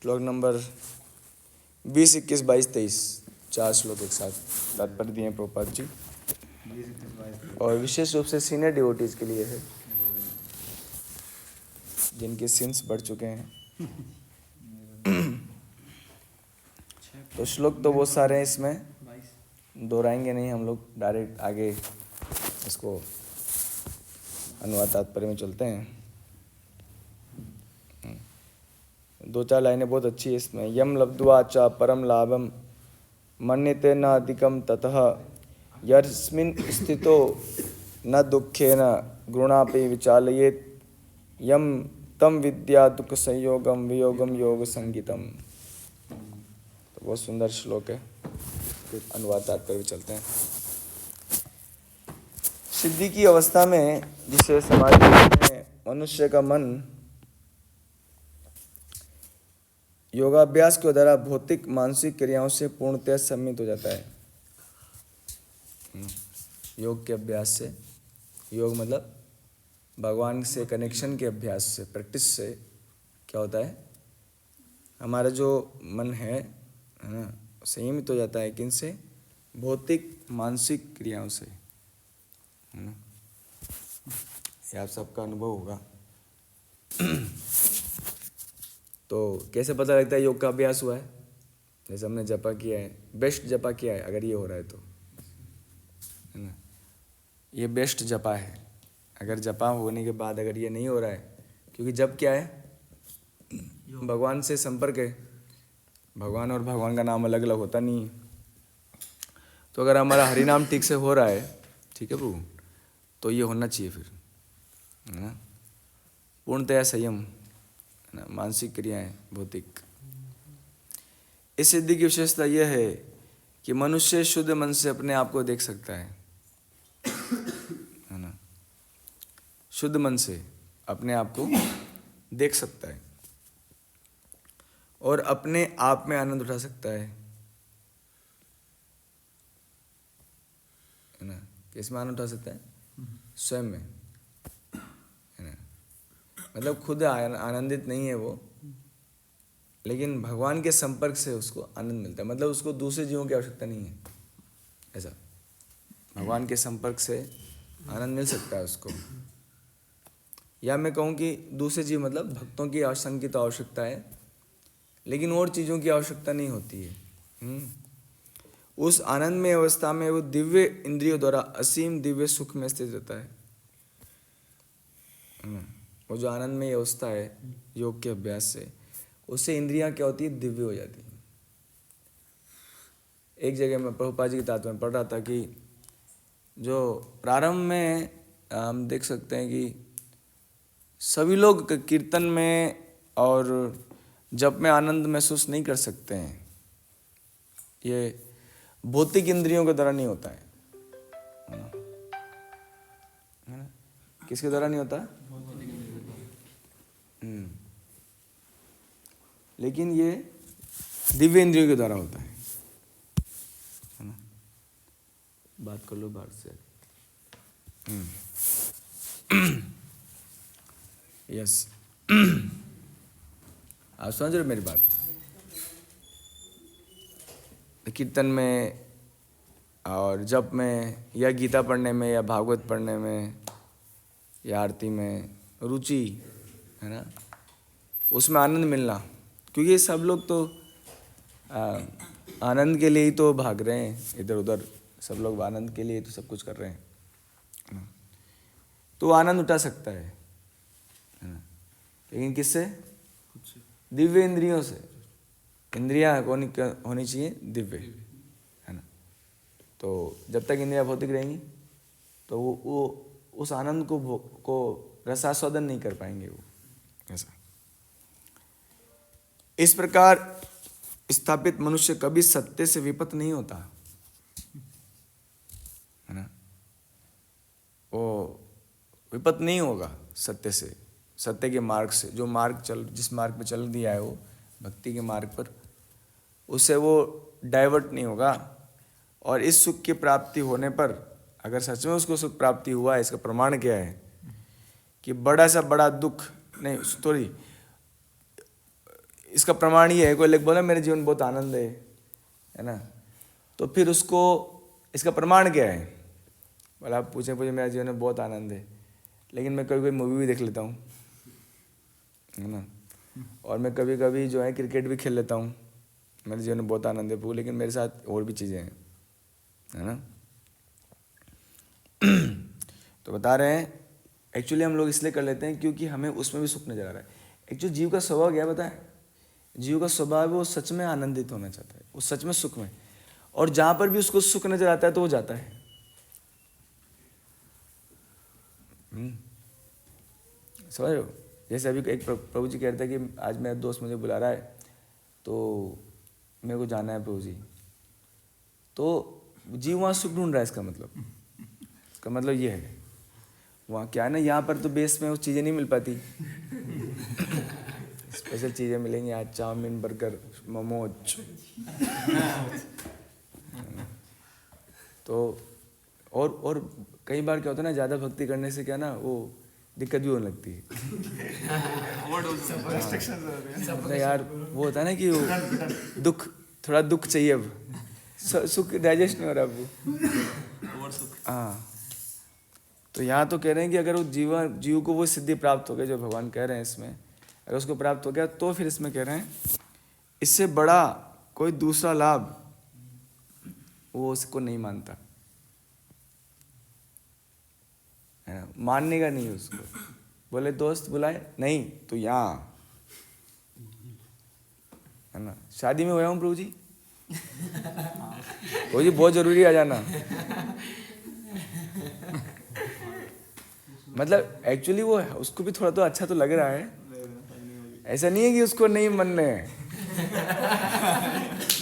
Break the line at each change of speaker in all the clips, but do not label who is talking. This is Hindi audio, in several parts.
श्लोक नंबर 20, 21, 22, 23, 4 श्लोक एक साथ तात्पर्य दिए प्रभुपाद जी, और विशेष रूप से सीनियर डिवोटीज के लिए है जिनके सिंस बढ़ चुके हैं। तो श्लोक तो बहुत सारे हैं, इसमें दोहराएंगे नहीं हम लोग, डायरेक्ट आगे इसको अनुवाद तात्पर्य में चलते हैं। 2-4 लाइनें बहुत अच्छी है इसमें। यम लब्ध्वा च परम लाभम मन्यते न अधिकम ततः यस्मिन् स्थितो न दुखेन गुणापि विचालयेत् यम तम विद्या दुख संयोगम वियोगम योग संगीतम। तो बहुत सुंदर श्लोक है, अनुवाद तात्पर्य चलते हैं। सिद्धि की अवस्था में जिसे समाधि में मनुष्य का मन योगाभ्यास के द्वारा भौतिक मानसिक क्रियाओं से पूर्णतः सम्मिलित हो जाता है। योग के अभ्यास से, योग मतलब भगवान से कनेक्शन के अभ्यास से, प्रैक्टिस से क्या होता है, हमारा जो मन है ना, संयमित हो जाता है। किनसे? भौतिक मानसिक क्रियाओं से, है ना। ये आप सबका अनुभव होगा। तो कैसे पता लगता है योग का अभ्यास हुआ है? जैसे हमने जपा किया है, बेस्ट जपा किया है, अगर ये हो रहा है तो, है ना, ये बेस्ट जपा है। अगर जपा होने के बाद अगर ये नहीं हो रहा है, क्योंकि जप क्या है? भगवान से संपर्क है। भगवान और भगवान का नाम अलग अलग होता नहीं है। तो अगर हमारा हरि नाम ठीक से हो रहा है, ठीक है प्रभु, तो ये होना चाहिए फिर, है ना, पूर्णतया संयम, है ना, मानसिक क्रियाएं भौतिक। इस सिद्धि की विशेषता यह है कि मनुष्य शुद्ध मन से अपने आप को देख सकता है ना, शुद्ध मन से अपने आप को देख सकता है और अपने आप में आनंद उठा सकता है ना। किस में आनंद उठा सकता है? स्वयं में, है ना। मतलब खुद आनंदित नहीं है वो, लेकिन भगवान के संपर्क से उसको आनंद मिलता है। मतलब उसको दूसरे जीवों की आवश्यकता नहीं है, ऐसा। भगवान के संपर्क से आनंद मिल सकता है उसको। या मैं कहूँ कि दूसरे जीव मतलब भक्तों की संग की तो आवश्यकता है, लेकिन और चीज़ों की आवश्यकता नहीं होती है। उस आनंदमय अवस्था में वो दिव्य इंद्रियों द्वारा असीम दिव्य सुख में स्थित रहता है। वो जो आनंदमय अवस्था है योग के अभ्यास से, उससे इंद्रियां क्या होती है? दिव्य हो जाती हैं। एक जगह मैं प्रभुपाद जी की किताब में पढ़ रहा था कि जो प्रारंभ में हम देख सकते हैं कि सभी लोग कीर्तन में और जप में आनंद महसूस नहीं कर सकते हैं। ये भौतिक इंद्रियों के द्वारा नहीं होता है ना? किसके द्वारा नहीं होता? लेकिन ये दिव्य इंद्रियों के द्वारा होता है ना। बात कर लो बाहर से। यस, आप समझ रहे हो मेरी बात? कीर्तन में और जप में या गीता पढ़ने में या भागवत पढ़ने में या आरती में रुचि, है ना, उसमें आनंद मिलना। क्योंकि सब लोग तो आनंद के लिए ही तो भाग रहे हैं इधर उधर, सब लोग आनंद के लिए तो सब कुछ कर रहे हैं। तो आनंद उठा सकता है ना, लेकिन किससे? दिव्य इंद्रियों से। इंद्रियां होनी चाहिए दिव्य, है ना। तो जब तक इंद्रियां भौतिक रहेंगी तो वो उस आनंद को रसास्वादन नहीं कर पाएंगे वो, ऐसा। इस प्रकार स्थापित मनुष्य कभी सत्य से विपत नहीं होता, है ना। वो विपत नहीं होगा सत्य से, सत्य के मार्ग से। जो मार्ग जिस मार्ग पर चल दिया है वो भक्ति के मार्ग पर, उससे वो डाइवर्ट नहीं होगा। और इस सुख की प्राप्ति होने पर, अगर सच में उसको सुख प्राप्ति हुआ है, इसका प्रमाण क्या है कि बड़ा सा बड़ा दुख नहीं, सॉरी, इसका प्रमाण ये है, कोई लोग बोला मेरे जीवन में बहुत आनंद है ना, तो फिर उसको इसका प्रमाण क्या है? बोला आप पूछे मेरा जीवन में बहुत आनंद है, लेकिन मैं कभी कभी मूवी भी देख लेता हूँ, है ना, और मैं कभी कभी जो है क्रिकेट भी खेल लेता हूँ, मेरे जीवन में बहुत आनंद है, लेकिन मेरे साथ और भी चीज़ें हैं, है ना। तो बता रहे हैं एक्चुअली हम लोग इसलिए कर लेते हैं क्योंकि हमें उसमें भी सुख नजर आ रहा है। एक्चुअली जीव का स्वभाव क्या बताए? जीव का स्वभाव वो सच में आनंदित होना चाहता है, वो सच में सुख में, और जहाँ पर भी उसको सुख नजर आता है तो वो जाता है। समझ रहे हो? जैसे अभी एक प्रभु जी कह रहे थे कि आज मेरा दोस्त मुझे बुला रहा है तो मेरे को जाना है प्रभु जी, तो जीव वहाँ सुख ढूंढ रहा है। इसका मतलब ये है, वहाँ क्या है ना, यहाँ पर तो बेस में वो चीज़ें नहीं मिल पाती, स्पेशल चीज़ें मिलेंगी आज, चाउमीन, बर्गर, मोमोज। तो और कई बार क्या होता है ना, ज़्यादा भक्ति करने से क्या ना वो दिक्कत भी होने लगती है। नहीं यार, वो होता है ना कि वो दुख, थोड़ा दुख चाहिए, अब सुख डाइजेस्ट नहीं हो रहा अब। हाँ, तो यहाँ तो कह रहे हैं कि अगर वो जीव को वो सिद्धि प्राप्त हो गई जो भगवान कह रहे हैं इसमें, अगर उसको प्राप्त हो गया तो फिर इसमें कह रहे हैं इससे बड़ा कोई दूसरा लाभ वो उसको नहीं मानता, है ना, मानने का नहीं है उसको। बोले दोस्त बुलाए, नहीं तो यहाँ, है ना, शादी में हुआ हूँ प्रभु जी, प्रभु जी बहुत जरूरी आ जाना। मतलब एक्चुअली वो है, उसको भी थोड़ा तो अच्छा तो लग रहा है, ऐसा नहीं है कि उसको नहीं मनने है,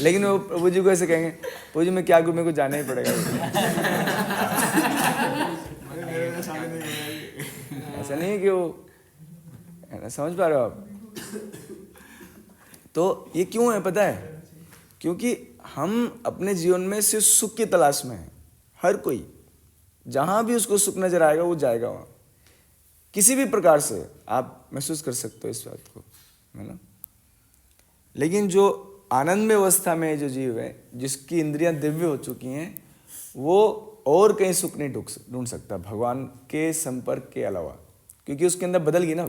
लेकिन वो प्रभु जी को ऐसे कहेंगे, प्रभु जी मैं क्या करूँ, मेरे को जाना ही पड़ेगा। ऐसा नहीं है कि वो, है ना, समझ पा रहे हो आप? तो ये क्यों है पता है? क्योंकि हम अपने जीवन में सिर्फ सुख की तलाश में हैं। हर कोई जहां भी उसको सुख नजर आएगा वो जाएगा वहां, किसी भी प्रकार से आप महसूस कर सकते हो इस बात को, है ना। लेकिन जो आनंद में अवस्था में जो जीव है, जिसकी इंद्रियां दिव्य हो चुकी हैं, वो और कहीं सुख नहीं ढूंढ सकता भगवान के संपर्क के अलावा, क्योंकि उसके अंदर बदल गई ना,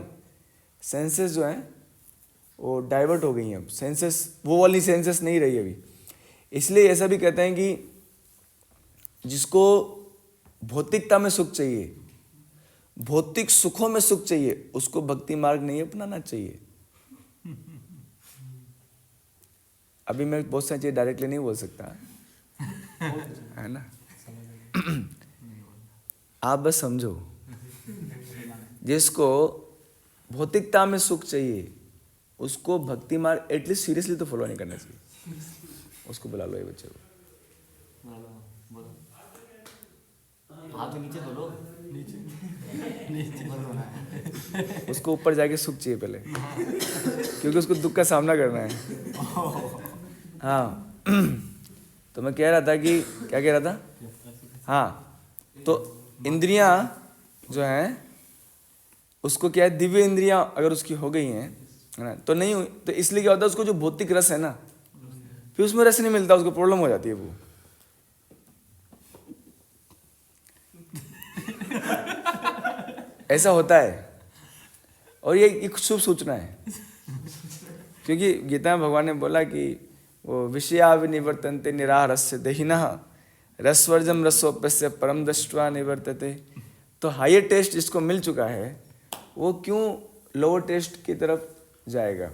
सेंसेस जो हैं वो डाइवर्ट हो गई हैं। अब सेंसेस वो वाली सेंसेस नहीं रही अभी। इसलिए ऐसा भी कहते हैं कि जिसको भौतिकता में सुख चाहिए, भौतिक सुखों में सुख चाहिए, उसको भक्ति मार्ग नहीं अपनाना चाहिए। अभी मैं बहुत सारी चीज़ें डायरेक्टली नहीं बोल सकता, है ना। आप बस समझो, जिसको भौतिकता में सुख चाहिए उसको भक्ति मार्ग एटलीस्ट सीरियसली तो फॉलो नहीं करना चाहिए। उसको बुला लो ये बच्चे को,
हाथ नीचे बोलो, नीचे
उसको ऊपर जाके सुख चाहिए पहले, क्योंकि उसको दुख का सामना करना है। हाँ, तो मैं कह रहा था कि क्या कह रहा था, हाँ, तो इंद्रियां जो हैं उसको क्या है, दिव्य इंद्रियां अगर उसकी हो गई हैं, है ना, तो नहीं हुई, तो इसलिए क्या होता है, उसको जो भौतिक रस है ना, फिर उसमें रस नहीं मिलता, उसको प्रॉब्लम हो जाती है वो। ऐसा होता है, और ये एक शुभ सूचना है, क्योंकि गीता में भगवान ने बोला कि वो विषया विनिवर्तन्ते निराहारस्य देहिनः रसवर्जम रसोप्यस्य परम दृष्ट्वा निवर्तते। तो हायर टेस्ट जिसको मिल चुका है वो क्यों लोअर टेस्ट की तरफ जाएगा?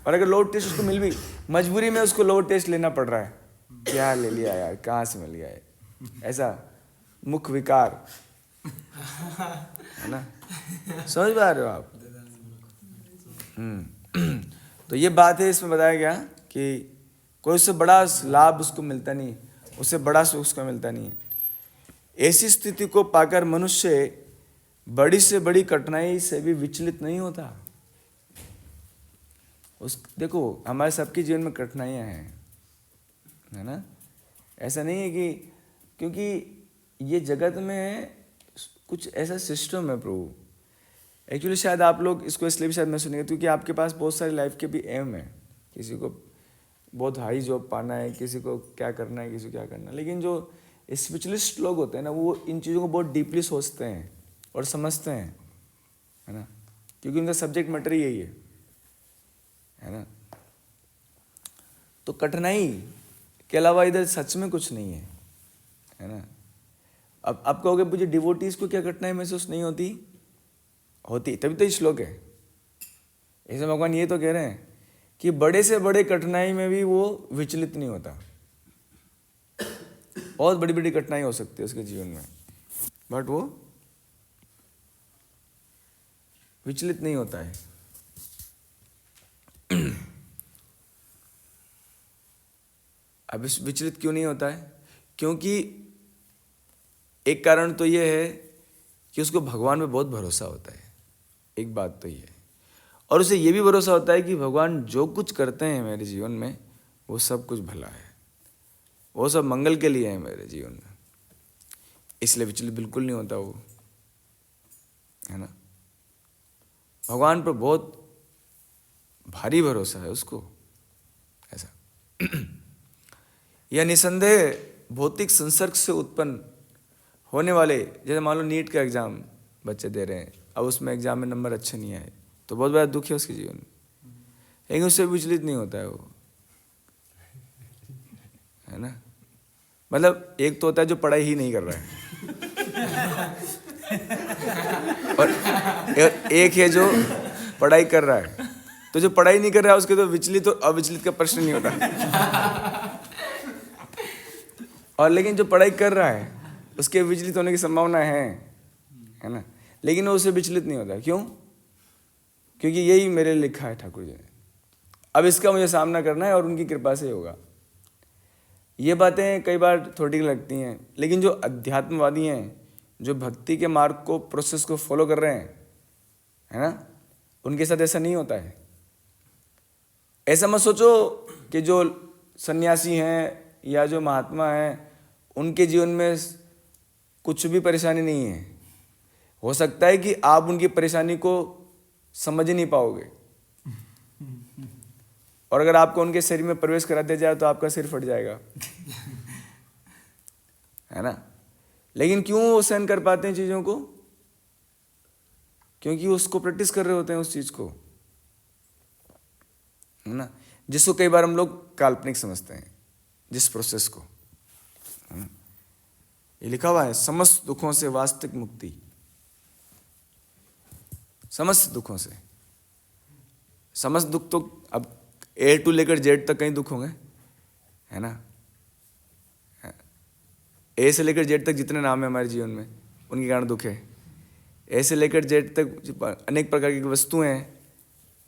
और अगर लोअर टेस्ट उसको मिल भी, मजबूरी में उसको लोअर टेस्ट लेना पड़ रहा है, क्या ले लिया यार, कहाँ से मिल गया है, ऐसा मुख विकार, है ना। समझ पा रहे हो आप? तो ये बात है, इसमें बताया गया कि कोई उससे बड़ा लाभ उसको मिलता नहीं, उससे बड़ा सुख उसको मिलता नहीं है। ऐसी स्थिति को पाकर मनुष्य बड़ी से बड़ी कठिनाई से भी विचलित नहीं होता। देखो हमारे सबके जीवन में कठिनाइयाँ हैं, है ना। ऐसा नहीं है कि, क्योंकि ये जगत में कुछ ऐसा सिस्टम है प्रभु एक्चुअली शायद आप लोग इसको इसलिए भी शायद मैं सुनेंगे क्योंकि आपके पास बहुत सारी लाइफ के भी एम है। किसी को बहुत हाई जॉब पाना है, किसी को क्या करना है, किसी को क्या करना है। लेकिन जो स्पिरिचुअलिस्ट लोग होते हैं ना, वो इन चीज़ों को बहुत डीपली सोचते हैं और समझते हैं, है ना, क्योंकि उनका सब्जेक्ट मैटर यही है ना। तो कठिनाई के अलावा इधर सच में कुछ नहीं है ना। अब आप कहोगे मुझे डिवोटीज को क्या कठिनाई महसूस नहीं होती? होती, तभी तो ये श्लोक है। ऐसे भगवान ये तो कह रहे हैं कि बड़े से बड़े कठिनाई में भी वो विचलित नहीं होता। बहुत बड़ी बड़ी कठिनाई हो सकती है उसके जीवन में, बट वो विचलित नहीं होता है। अब इस विचलित क्यों नहीं होता है? क्योंकि एक कारण तो ये है कि उसको भगवान में बहुत भरोसा होता है, एक बात तो ये है। और उसे ये भी भरोसा होता है कि भगवान जो कुछ करते हैं मेरे जीवन में वो सब कुछ भला है, वो सब मंगल के लिए है मेरे जीवन में, इसलिए विचलित बिल्कुल नहीं होता वो, है ना। भगवान पर बहुत भारी भरोसा है उसको, ऐसा। यह निसंदेह भौतिक संसर्ग से उत्पन्न होने वाले, जैसे मान लो नीट का एग्जाम बच्चे दे रहे हैं, अब उसमें एग्जाम में नंबर अच्छे नहीं आए तो बहुत बड़ा दुख है उसके जीवन में, लेकिन उससे विचलित नहीं होता है वो, है ना। मतलब एक तो होता है जो पढ़ाई ही नहीं कर रहा है और एक है जो पढ़ाई कर रहा है। तो जो पढ़ाई नहीं कर रहा है उसके तो विचलित और अविचलित का प्रश्न नहीं होता। और लेकिन जो पढ़ाई कर रहा है उसके विचलित होने की संभावना है ना, लेकिन वो उससे विचलित नहीं होता। क्यों? क्योंकि यही मेरे लिए लिखा है ठाकुर जी ने, अब इसका मुझे सामना करना है और उनकी कृपा से होगा। ये बातें कई बार थोड़ी लगती हैं, लेकिन जो अध्यात्मवादी हैं, जो भक्ति के मार्ग को, प्रोसेस को फॉलो कर रहे हैं, है ना, उनके साथ ऐसा नहीं होता है। ऐसा मत सोचो कि जो सन्यासी हैं या जो महात्मा हैं उनके जीवन में कुछ भी परेशानी नहीं है। हो सकता है कि आप उनकी परेशानी को समझ ही नहीं पाओगे, और अगर आपको उनके शरीर में प्रवेश करा दिया जाए तो आपका सिर फट जाएगा, है ना। लेकिन क्यों वो सहन कर पाते हैं चीज़ों को? क्योंकि उसको प्रैक्टिस कर रहे होते हैं उस चीज़ को, है ना, जिसको कई बार हम लोग काल्पनिक समझते हैं, जिस प्रोसेस को, है ना। ये लिखा हुआ है, समस्त दुखों से वास्तविक मुक्ति, समस्त दुखों से। समस्त दुख तो अब ए टू लेकर जेड तक कई दुख होंगे, है ना। ए से लेकर जेड तक जितने नाम है हमारे जीवन में उनके कारण दुख है। ए से लेकर जेड तक अनेक प्रकार की वस्तुएं हैं,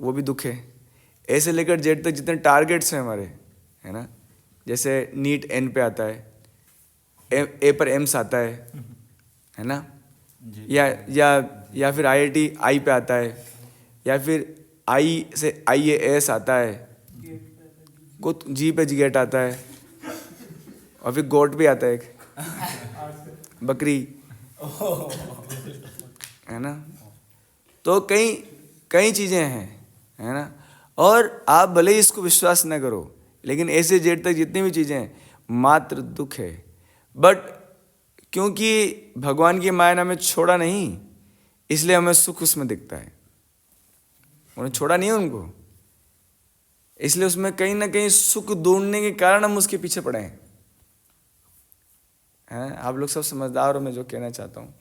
वो भी दुख है। ए से लेकर जेड तक जितने टारगेट्स हैं हमारे, है ना, जैसे नीट एन पे आता है, ए पर एम्स आता है ना, या फिर आईआईटी आई पे आता है, या फिर आई से IAS आता है, कुछ जी पे गेट आता है, और फिर गोट भी आता है एक, बकरी, है ना। तो कई चीज़ें हैं, है ना। और आप भले ही इसको विश्वास न करो, लेकिन ऐसे जेड तक जितनी भी चीज़ें हैं मात्र दुख है। बट क्योंकि भगवान की माया ने हमें छोड़ा नहीं, इसलिए हमें सुख उसमें दिखता है। उन्हें छोड़ा नहीं है उनको, इसलिए उसमें कहीं ना कहीं सुख ढूंढने के कारण हम उसके पीछे पड़े हैं। आप लोग सब समझदार हो मैं जो कहना चाहता हूँ।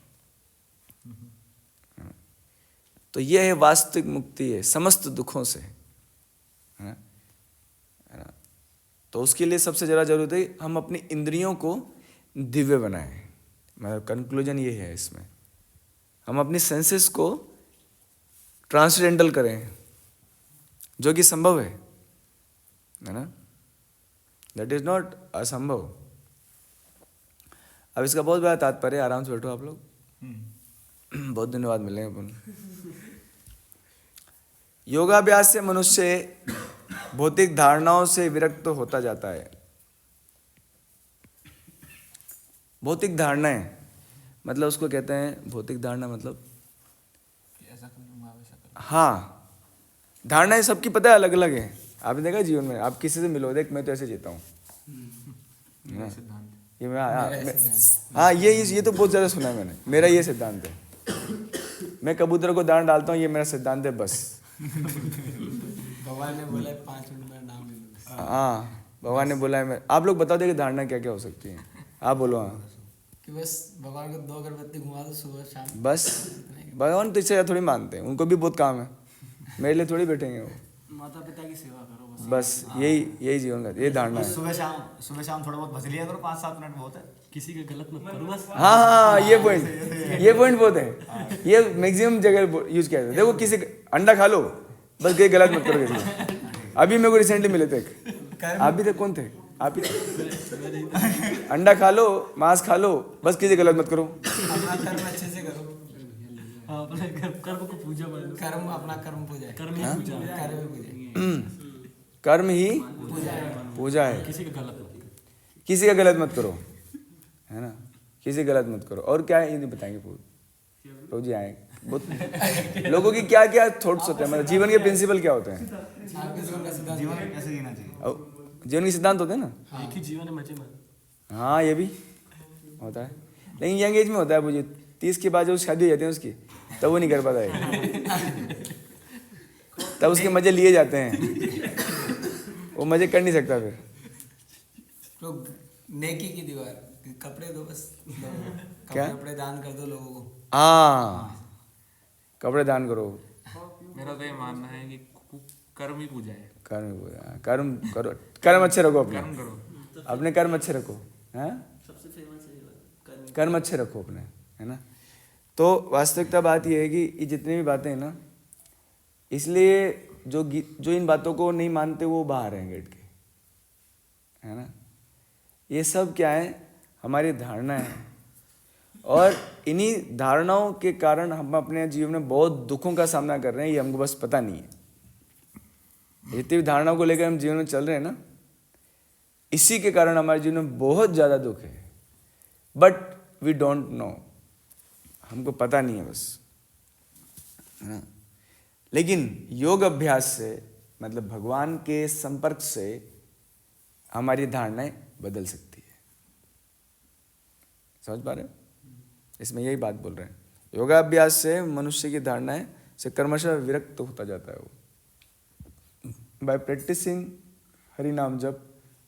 तो यह है वास्तविक मुक्ति, है समस्त दुखों से, है ना। तो उसके लिए सबसे ज़्यादा जरूरत है हम अपनी इंद्रियों को दिव्य बनाएं। मतलब कंक्लूजन ये है इसमें, हम अपनी सेंसेस को ट्रांसडेंटल करें, जो कि संभव है ना। दैट इज नॉट असंभव। अब इसका बहुत बड़ा तात्पर्य, आराम से बैठो आप लोग, बहुत दिनों बाद मिलेंगे अपन। योगाभ्यास से मनुष्य भौतिक धारणाओं से विरक्त होता जाता है। भौतिक धारणाएं मतलब उसको कहते हैं, भौतिक धारणा मतलब
ऐसा करना
हाँ, धारणाएं सबकी पता है अलग अलग है। आपने देखा जीवन में, आप किसी से मिलो, देख मैं तो ऐसे जीता हूँ,
मेरा सिद्धांत
ये हाँ ये तो बहुत ज़्यादा सुना है मैंने। मेरा ये सिद्धांत है, मैं कबूतर को दाना डालता हूँ, ये मेरा सिद्धांत है बस।
भगवान ने बोला है 5 मिनट में नाम ले लो।
हाँ, भगवान ने बोला है। मैं आप लोग बता दे कि धारणा क्या क्या हो सकती है, आप बोलो। हाँ,
कि बस भगवान को 2 अगरबत्ती घुमा दो सुबह शाम।
बस भगवान तो इससे थोड़ी मानते हैं, उनको भी बहुत काम है, मेरे लिए थोड़ी बैठेंगे वो।
माता पिता की सेवा करो
बस यही जीवन का ये धारणा है।
सुबह शाम थोड़ा बहुत भज लिया करो, 5-7 मिनट बहुत है। किसी का गलत मत करो बस।
हाँ, ये पॉइंट बहुत है, ये मैक्सिमम जगह यूज किया जाता है। देखो, किसी अंडा खा लो बस, कोई गलत मत करो किसी का। अभी मेरे को रिसेंटली मिले थे, आप भी थे, कौन थे आप ही थे। अंडा खा लो, मांस खा लो, बस किसी गलत मत करो।
अपना कर्म अच्छे से करो।
हाँ, अपने कर्म को पूजा मान लो।
कर्म अपना कर्म पूजा है।
कर्म ही पूजा है।
कर्म ही पूजा है।
कर्म ही पूजा है।
किसी का गलत मत करो।
किसी का गलत मत करो, है ना, किसी का गलत मत करो। और क्या है ये नहीं बताएंगे पूरे रोज ही आए। बहुत लोगों की क्या क्या थॉट्स होते हैं, मतलब जीवन के प्रिंसिपल क्या होते हैं,
आपके जीवन का सिद्धांत
जीवन कैसे जीना चाहिए?
और जीवन के सिद्धांत होते हैं ना।
एक ही जीवन है, मजे में।
हाँ, ये भी होता है, लेकिन यंग एज में होता है। मुझे 30 के बाद जो शादी हो जाती है उसकी, तब वो नहीं कर पाता है, तब उसके मजे लिए जाते हैं, वो मजे कर नहीं सकता फिर।
लोग नेकी की दीवार, कपड़े दो बस,
क्या?
कपड़े दान कर दो लोगों को।
हाँ, कपड़े दान करो।
मेरा तो ये मानना है कि कर्म ही पूजा है।
कर्म करो, कर्म अच्छे रखो अपने,
कर्म करो।
अपने कर्म अच्छे रखो, हैं,
सबसे फेमस है
कर्म अच्छे रखो अपने, है ना। तो वास्तविकता बात यह है कि ये जितनी भी बातें हैं ना, इसलिए जो इन बातों को नहीं मानते वो बाहर हैं गेट के, है ना। ये सब क्या है, हमारी धारणा है, और इन्हीं धारणाओं के कारण हम अपने जीवन में बहुत दुखों का सामना कर रहे हैं, ये हमको बस पता नहीं है। जितनी भी धारणाओं को लेकर हम जीवन में चल रहे हैं ना, इसी के कारण हमारे जीवन में बहुत ज़्यादा दुख है, बट वी डोंट नो, हमको पता नहीं है बस, है ना। लेकिन योग अभ्यास से, मतलब भगवान के संपर्क से, हमारी धारणाएं बदल सकती है। समझ पा रहे हो? इसमें यही बात बोल रहे हैं। योगाभ्यास से मनुष्य की धारणाएं से क्रमशः विरक्त होता जाता है वो। Bye practising Hari naam jap,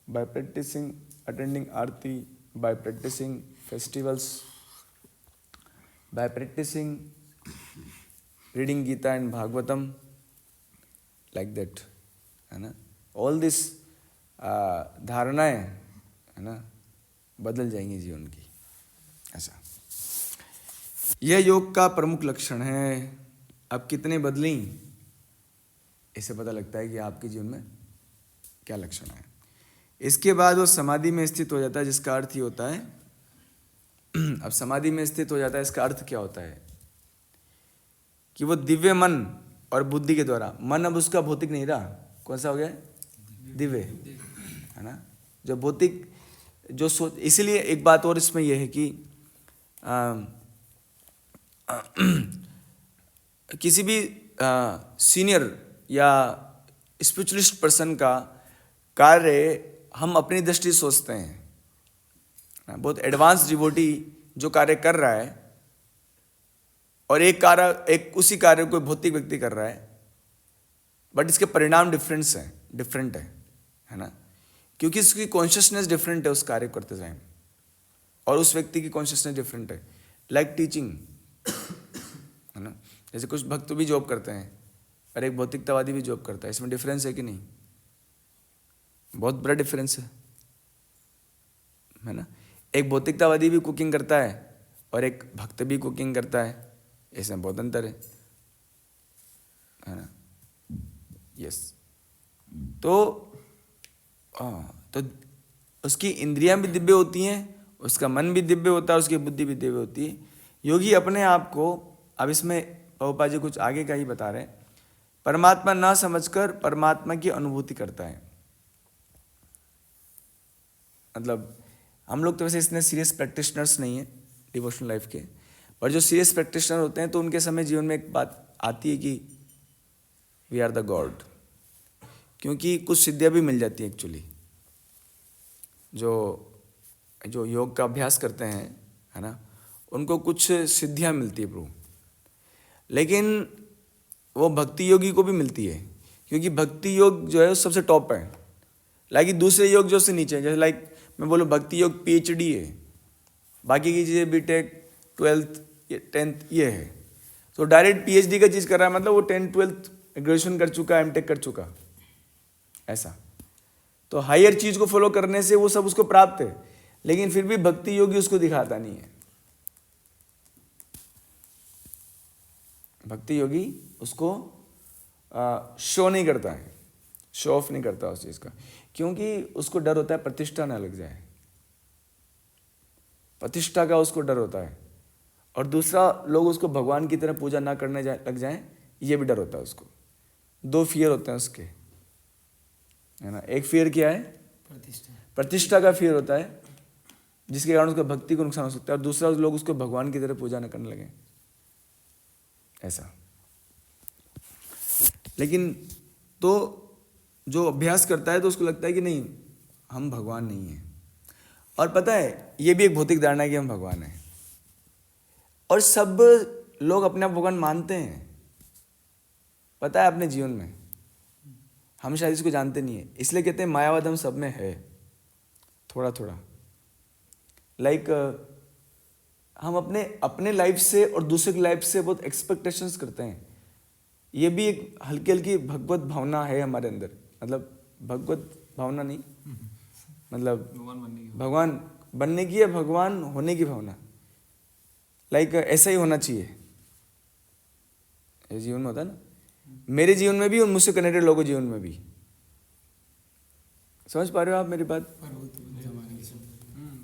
by practising attending aarti, by practising festivals, by practising reading Gita and Bhagavatam, like that, है ना। ऑल दिस धारणाएं, है ना, बदल जाएंगी जीवन की, ऐसा। यह योग का प्रमुख लक्षण है। अब कितने बदली, इससे पता लगता है कि आपके जीवन में क्या लक्षण है। इसके बाद वो समाधि में स्थित हो जाता है, जिसका अर्थ ही होता है, अब समाधि में स्थित हो जाता है, इसका अर्थ क्या होता है कि वो दिव्य मन और बुद्धि के द्वारा, मन अब उसका भौतिक नहीं रहा, कौन सा हो गया, दिव्य, है ना। जो भौतिक जो सोच, इसीलिए एक बात और इसमें यह है कि किसी भी सीनियर या स्पिरिचुअलिस्ट पर्सन का कार्य हम अपनी दृष्टि से सोचते हैं। बहुत एडवांस डिवोटी जो कार्य कर रहा है, और एक उसी कार्य को भौतिक व्यक्ति कर रहा है, बट इसके परिणाम डिफरेंट है ना, क्योंकि इसकी कॉन्शियसनेस डिफरेंट है उस कार्य करते टाइम, और उस व्यक्ति की कॉन्शियसनेस डिफरेंट है। लाइक टीचिंग, है ना, जैसे कुछ भक्त भी जॉब करते हैं और एक भौतिकतावादी भी जॉब करता है, इसमें डिफरेंस है कि नहीं, बहुत बड़ा डिफरेंस है ना। एक भौतिकतावादी भी कुकिंग करता है और एक भक्त भी कुकिंग करता है, इसमें बहुत अंतर है ना। यस, तो उसकी इंद्रियां भी दिव्य होती हैं, उसका मन भी दिव्य होता है, उसकी बुद्धि भी दिव्य होती है। योगी अपने आप को, अब इसमें प्रभुपाद जी कुछ आगे का ही बता रहे हैं, परमात्मा ना समझकर परमात्मा की अनुभूति करता है। मतलब हम लोग तो वैसे इतने सीरियस प्रैक्टिशनर्स नहीं हैं डिवोशनल लाइफ के, पर जो सीरियस प्रैक्टिशनर होते हैं तो उनके समय जीवन में एक बात आती है कि वी आर द गॉड। क्योंकि कुछ सिद्धियाँ भी मिल जाती हैं एक्चुअली, जो योग का अभ्यास करते हैं, है ना, उनको कुछ सिद्धियाँ मिलती है प्रभु। लेकिन वो भक्ति योगी को भी मिलती है, क्योंकि भक्ति योग जो है सबसे टॉप है। लाइक दूसरे योग जो उससे नीचे है, जैसे लाइक मैं बोलूँ भक्ति योग PhD है, बाकी की चीज़ें BTech 12th 10th ये है। तो डायरेक्ट PhD का चीज़ कर रहा है, मतलब वो 10th 12th ग्रेजुएशन कर चुका, M.Tech कर चुका, ऐसा। तो हायर चीज़ को फॉलो करने से वो सब उसको प्राप्त है, लेकिन फिर भी भक्ति योगी उसको दिखाता नहीं है। भक्ति योगी उसको शो नहीं करता है, शो ऑफ नहीं करता उस चीज़ का, क्योंकि उसको डर होता है प्रतिष्ठा ना लग जाए, प्रतिष्ठा का उसको डर होता है। और दूसरा, लोग उसको भगवान की तरह पूजा ना करने लग जाएं, ये भी डर होता है उसको। दो फियर होते हैं उसके, है ना। एक फियर क्या है? प्रतिष्ठा का फियर होता है, जिसके कारण उसका भक्ति को नुकसान हो सकता है। और दूसरा, लोग उसको भगवान की तरह पूजा न करने लगे, ऐसा। लेकिन तो जो अभ्यास करता है तो उसको लगता है कि नहीं, हम भगवान नहीं हैं। और पता है, ये भी एक भौतिक धारणा है कि हम भगवान हैं, और सब लोग अपने आप भगवान मानते हैं, पता है अपने जीवन में। हम शायद इसको जानते नहीं है, इसलिए कहते हैं मायावाद हम सब में है, थोड़ा थोड़ा। लाइक हम अपने लाइफ से और दूसरे की लाइफ से बहुत एक्सपेक्टेशंस करते हैं। ये भी एक हल्की हल्की भगवत भावना है हमारे अंदर, मतलब भगवत भावना नहीं, मतलब भगवान बनने की या भगवान होने की भावना। लाइक ऐसा ही होना चाहिए, ये जीवन में होता है ना, मेरे जीवन में भी और मुझसे कनेक्टेड लोगों के जीवन में भी। समझ पा रहे हो आप मेरी बात?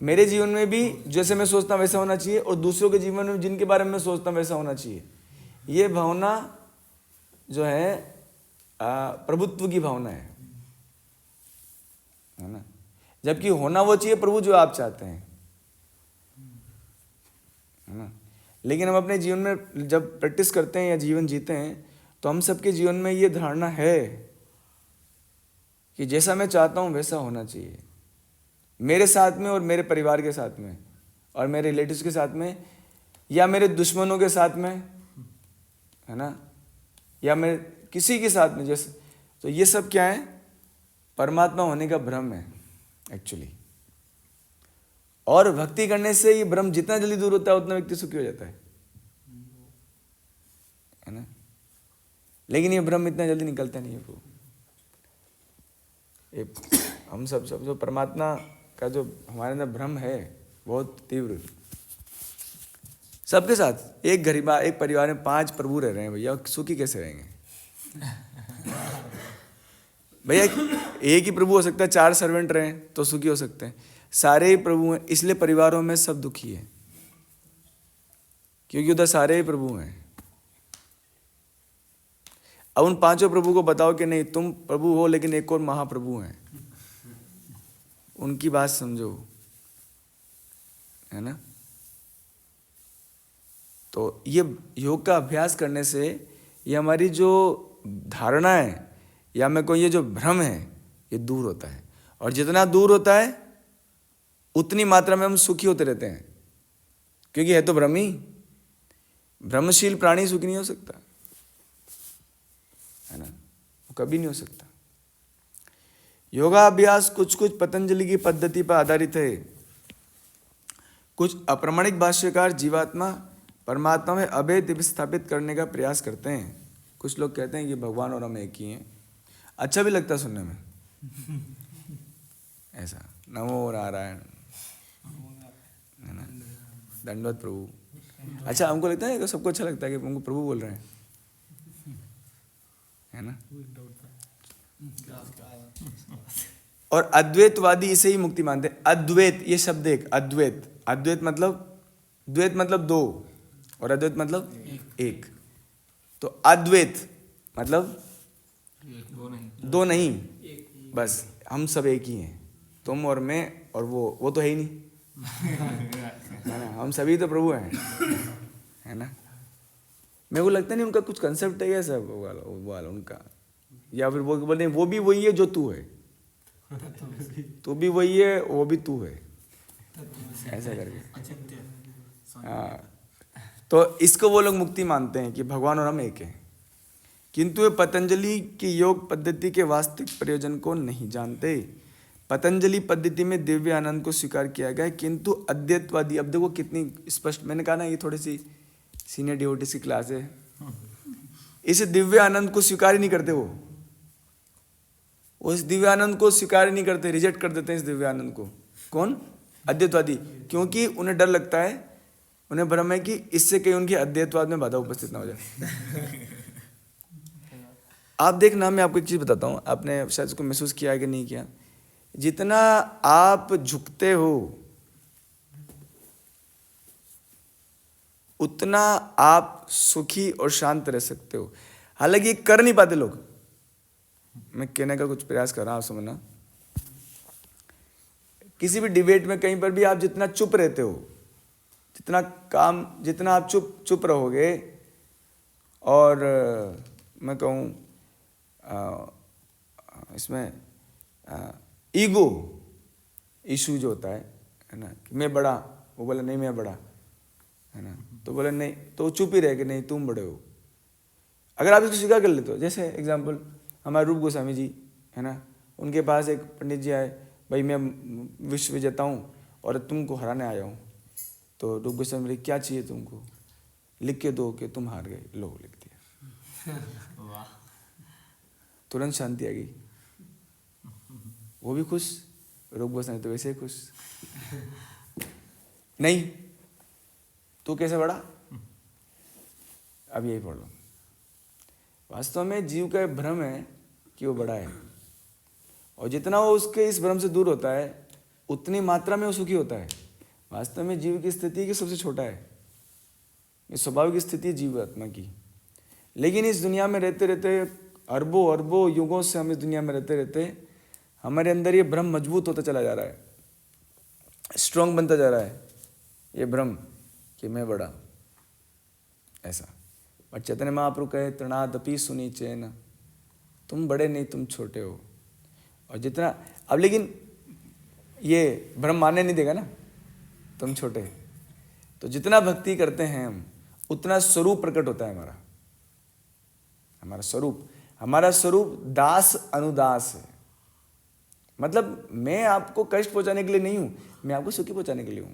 मेरे जीवन में भी जैसे मैं सोचता हूँ वैसा होना चाहिए, और दूसरों के जीवन में जिनके बारे में मैं सोचता हूँ वैसा होना चाहिए। ये भावना जो है प्रभुत्व की भावना है ना। जबकि होना वो चाहिए प्रभु जो आप चाहते हैं, है ना। लेकिन हम अपने जीवन में जब प्रैक्टिस करते हैं या जीवन जीते हैं, तो हम सबके जीवन में ये धारणा है कि जैसा मैं चाहता हूँ वैसा होना चाहिए, मेरे साथ में और मेरे परिवार के साथ में और मेरे रिलेटिव्स के साथ में, या मेरे दुश्मनों के साथ में, है ना, या मेरे किसी के साथ में। जैसे तो ये सब क्या है? परमात्मा होने का भ्रम है एक्चुअली। और भक्ति करने से ये भ्रम जितना जल्दी दूर होता है उतना व्यक्ति सुखी हो जाता है ना। लेकिन ये भ्रम इतना जल्दी निकलता नहीं है वो। हम सब जो परमात्मा का जो हमारे अंदर भ्रम है बहुत तीव्र, सबके साथ। एक परिवार में 5 प्रभु रह रहे हैं भैया, सुखी कैसे रहेंगे भैया? एक ही प्रभु हो सकता है, 4 सर्वेंट रहे तो सुखी हो सकते हैं, सारे ही प्रभु हैं, इसलिए परिवारों में सब दुखी है, क्योंकि उधर सारे ही प्रभु हैं। अब उन 5 प्रभु को बताओ कि नहीं तुम प्रभु हो, लेकिन एक और महाप्रभु हैं, उनकी बात समझो, है ना। तो ये योग का अभ्यास करने से ये हमारी जो धारणा है, या मैं कहूँ ये जो भ्रम है, ये दूर होता है। और जितना दूर होता है उतनी मात्रा में हम सुखी होते रहते हैं, क्योंकि है तो भ्रम ही। भ्रमशील प्राणी सुखी नहीं हो सकता, है ना, वो कभी नहीं हो सकता। योगाभ्यास कुछ पतंजलि की पद्धति पर आधारित है। कुछ अप्रामाणिक भाष्यकार जीवात्मा परमात्मा में अभेद स्थापित करने का प्रयास करते हैं। कुछ लोग कहते हैं कि भगवान और हम एक ही हैं। अच्छा भी लगता है सुनने में ऐसा, नमो नारायण, है ना, दंडवत प्रभु। अच्छा, हमको लगता है कि सबको अच्छा लगता है कि हमको प्रभु बोल रहे हैं, है ना। और अद्वैतवादी इसे ही मुक्ति मानते हैं। अद्वैत ये शब्द एक, अद्वैत मतलब, द्वैत मतलब 2 और अद्वैत मतलब एक। तो अद्वैत मतलब 2 नहीं, बस हम सब एक ही हैं, तुम और मैं और वो तो है ही नहीं, है ना। हम सभी तो प्रभु हैं, है ना। मेरे को लगता नहीं उनका कुछ कंसेप्ट है ऐसा वो वाला उनका। या फिर वो बोलते हैं वो भी वही है जो तू है, तू भी वही है वो भी तू है, ऐसा करके। हाँ, तो इसको वो लोग मुक्ति मानते हैं कि भगवान और हम एक हैं, किंतु वे पतंजलि की योग पद्धति के वास्तविक प्रयोजन को नहीं जानते। पतंजलि पद्धति में दिव्य आनंद को स्वीकार किया गया है, किंतु अद्वैतवादी, अब देखो कितनी स्पष्ट, मैंने कहा ना ये थोड़ी सी सीनियर डिवोटीज की क्लास है, इस दिव्य आनंद को स्वीकार ही नहीं करते वो इस दिव्य आनंद को स्वीकार ही नहीं करते, रिजेक्ट कर देते हैं इस दिव्य आनंद को। कौन? अद्वैतवादी, क्योंकि उन्हें डर लगता है, उन्हें भ्रम है कि इससे कहीं उनके अद्वैतवाद में बाधा उपस्थित ना हो जाए। आप देखना, मैं आपको एक चीज बताता हूँ, आपने शायद इसको महसूस किया है कि नहीं किया, जितना आप झुकते हो उतना आप सुखी और शांत रह सकते हो। हालांकि ये कर नहीं पाते लोग, मैं कहने का कुछ प्रयास कर रहा हूं, समझना। किसी भी डिबेट में कहीं पर भी आप जितना चुप रहते हो, जितना आप चुप रहोगे, और मैं कहूँ इसमें ईगो इशू जो होता है ना, कि मैं बड़ा, वो बोला नहीं मैं बड़ा, है ना, तो बोले नहीं, तो चुप ही रहे कि नहीं तुम बड़े हो। अगर आप इसको स्वीकार कर लेते हो, जैसे एग्जाम्पल हमारे रूप गोस्वामी जी है ना, उनके पास एक पंडित जी आए, भाई मैं विश्व विजेता हूँ और तुमको हराने आया हूँ, तो रूप गोस्वामी बोले क्या चाहिए तुमको, लिख के दो कि तुम हार गए, लो लिख दिया। तुरंत शांति आ गई, वो भी खुश, रूप गोस्वामी तो वैसे ही खुश। नहीं तू कैसे बड़ा, अब यही पढ़ लो। वास्तव में जीव का भ्रम है कि वो बड़ा है, और जितना वो उसके इस भ्रम से दूर होता है उतनी मात्रा में वो सुखी होता है। वास्तव में जीव की स्थिति की सबसे छोटा है, ये स्वाभाविक स्थिति है जीव आत्मा की। लेकिन इस दुनिया में रहते रहते, अरबों अरबों युगों से हम इस दुनिया में रहते रहते, हमारे अंदर ये भ्रम मजबूत होता चला जा रहा है, स्ट्रांग बनता जा रहा है ये भ्रम कि मैं बड़ा, ऐसा। और चैतन्य महाप्रभु कहे तृणादपि सुनीचेन, तुम बड़े नहीं तुम छोटे हो। और जितना अब, लेकिन ये भ्रम मानने नहीं देगा ना, तुम छोटे, तो जितना भक्ति करते हैं हम उतना स्वरूप प्रकट होता है हमारा स्वरूप दास अनुदास है। मतलब मैं आपको कष्ट पहुंचाने के लिए नहीं हूं, मैं आपको सुखी पहुंचाने के लिए हूं।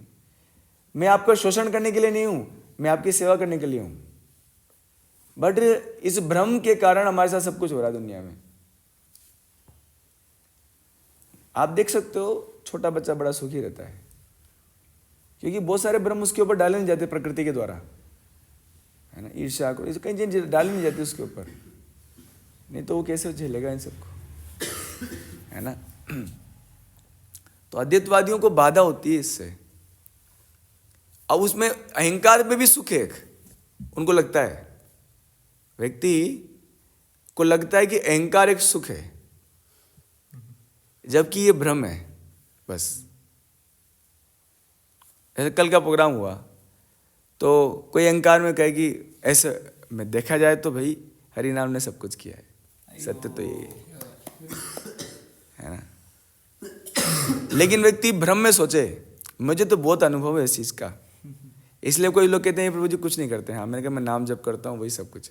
मैं आपका शोषण करने के लिए नहीं हूं, मैं आपकी सेवा करने के लिए हूं। बट इस भ्रम के कारण हमारे साथ सब कुछ हो रहा है दुनिया में। आप देख सकते हो छोटा बच्चा बड़ा सुखी रहता है, क्योंकि बहुत सारे भ्रम उसके ऊपर डाले नहीं जाते प्रकृति के द्वारा, है ना, ईर्ष्या को कहीं चीज डाली नहीं जाती उसके ऊपर, नहीं तो वो कैसे झेलेगा इन सबको, है ना। तो अद्वैतवादियों को बाधा होती है इससे। अब उसमें अहंकार में भी सुख है, उनको लगता है, व्यक्ति को लगता है कि अहंकार एक सुख है, जबकि ये भ्रम है बस। ऐसे कल का प्रोग्राम हुआ तो कोई अहंकार में कहे कि ऐसे में देखा जाए तो भाई हरि नाम ने सब कुछ किया है, सत्य तो यही है ना। लेकिन व्यक्ति भ्रम में सोचे, मुझे तो बहुत अनुभव है इस चीज का, इसलिए कोई लोग कहते हैं प्रभु जी कुछ नहीं करते हैं। हाँ, मैंने कहा मैं नाम जप करता हूँ, वही सब कुछ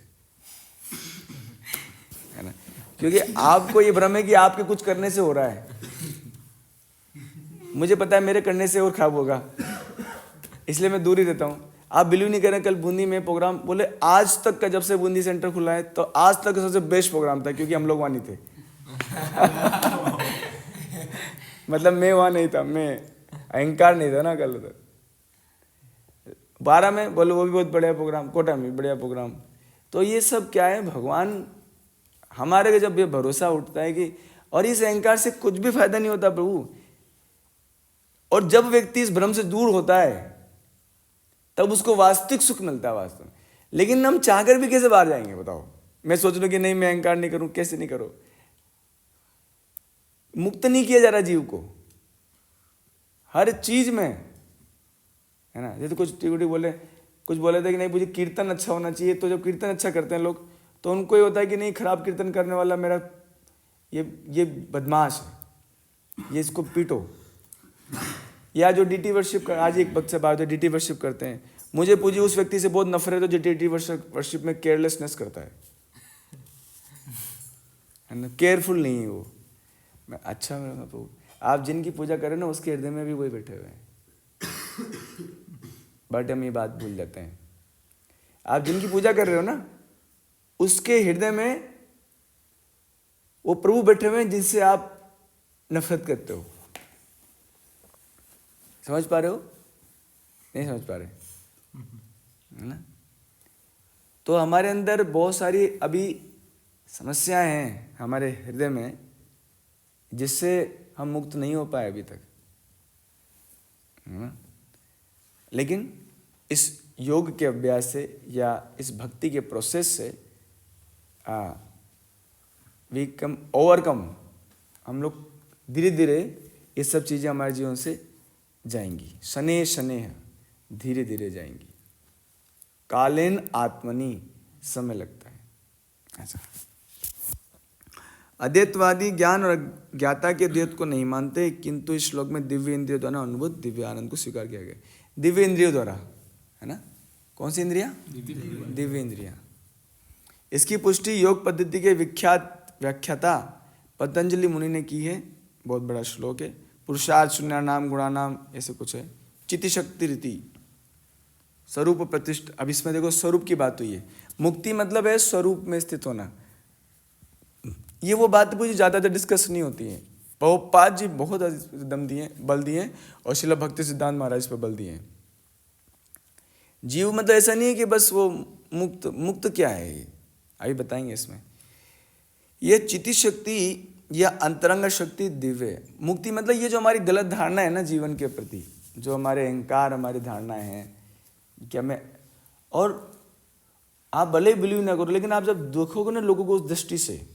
है ना, क्योंकि आपको ये भ्रम है कि आपके कुछ करने से हो रहा है। मुझे पता है मेरे करने से और खराब होगा, इसलिए मैं दूर ही रहता हूँ। आप बिलीव नहीं करें, कल बूंदी में प्रोग्राम, बोले आज तक का जब से बूंदी सेंटर खुला है तो आज तक का सबसे बेस्ट प्रोग्राम था, क्योंकि हम लोग वहाँ नहीं थे। मतलब मैं वहाँ नहीं था, मैं अहंकार नहीं था ना कल उधर। 12 में बोले वो भी बहुत बढ़िया प्रोग्राम, कोटा में बढ़िया प्रोग्राम। तो ये सब क्या है, भगवान हमारे को जब ये भरोसा उठता है कि, और इस अहंकार से कुछ भी फायदा नहीं होता प्रभु। और जब व्यक्ति इस भ्रम से दूर होता है तब उसको वास्तविक सुख मिलता है वास्तव में। लेकिन हम चाहकर भी कैसे बाहर जाएंगे बताओ। मैं सोच लूं कि नहीं मैं अहंकार नहीं करूं, कैसे नहीं करो। मुक्त नहीं किया जा रहा जीव को हर चीज में, है ना। जैसे कुछ टिकटी बोले, कुछ बोले थे कि नहीं मुझे कीर्तन अच्छा होना चाहिए, तो जब कीर्तन अच्छा करते हैं लोग तो उनको ये होता है कि नहीं खराब कीर्तन करने वाला मेरा ये बदमाश है, ये इसको पीटो। या जो डीटी वर्शिप कर, आज एक वक्त से बात है, डीटी वर्शिप करते हैं, मुझे पूछिए उस व्यक्ति से बहुत नफरत है जो डीटी वर्शिप में केयरलेसनेस करता है ना, केयरफुल नहीं है वो। मैं अच्छा मेरा प्रभु, आप जिनकी पूजा करें ना उसके हृदय में भी वही बैठे हुए हैं, बट हम ये बात भूल जाते हैं। आप जिनकी पूजा कर रहे हो ना उसके हृदय में वो प्रभु बैठे हुए हैं जिनसे आप नफरत करते हो। समझ पा रहे हो? नहीं समझ पा रहे, है ना? तो हमारे अंदर बहुत सारी अभी समस्याएं हैं हमारे हृदय में जिससे हम मुक्त नहीं हो पाए अभी तक, है ना? लेकिन इस योग के अभ्यास से या इस भक्ति के प्रोसेस से वी कम ओवरकम, हम लोग धीरे धीरे ये सब चीज़ें हमारे जीवन से जाएंगी, शनैः शनैः धीरे धीरे जाएंगी। कालेन आत्मनि समय लगता है ऐसा। अद्वैतवादी ज्ञान और ज्ञाता के द्वैत को नहीं मानते, किंतु इस श्लोक में दिव्य इंद्रियों द्वारा अनुभूत दिव्य आनंद को स्वीकार किया गया। दिव्य इंद्रियों द्वारा, है ना? कौन सी इंद्रियां? दिव्य इंद्रियां। इसकी पुष्टि योग पद्धति के विख्यात व्याख्याता पतंजलि मुनि ने की है। बहुत बड़ा श्लोक है, पुरुषार्थ शून्यानाम गुणानाम ऐसे कुछ है। चिति शक्ति रीति स्वरूप प्रतिष्ठ। अब इसमें देखो स्वरूप की बात हुई है। मुक्ति मतलब है स्वरूप में स्थित होना। ये वो बात मुझे ज़्यादातर डिस्कस नहीं होती है। बहुपाद जी बहुत दम दिए, बल दिए, और शिला भक्ति सिद्धांत महाराज पर बल दिए। जीव मतलब ऐसा नहीं है कि बस वो मुक्त। मुक्त क्या है ये अभी बताएंगे इसमें। ये चिति शक्ति या अंतरंग शक्ति दिव्य है। मुक्ति मतलब ये जो हमारी गलत धारणा है ना जीवन के प्रति, जो हमारे अहंकार हमारी धारणाएं हैं क्या मैं, और आप भले ही बिलीव ना करो, लेकिन आप जब देखोगे ना लोगों को उस दृष्टि से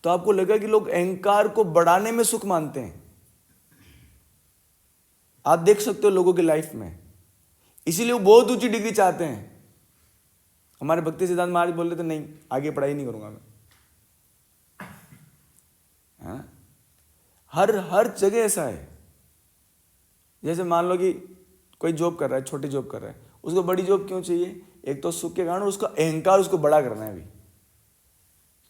तो आपको लगेगा कि लोग अहंकार को बढ़ाने में सुख मानते हैं। आप देख सकते हो लोगों की लाइफ में, इसीलिए वो बहुत ऊंची डिग्री चाहते हैं। हमारे भक्ति सिद्धांत महाराज बोल रहे थे नहीं आगे पढ़ाई नहीं करूंगा मैं। हाँ? हर जगह ऐसा है। जैसे मान लो कि कोई जॉब कर रहा है, छोटी जॉब कर रहा है, उसको बड़ी जॉब क्यों चाहिए? एक तो सुख के कारण, उसका अहंकार उसको बड़ा करना है। अभी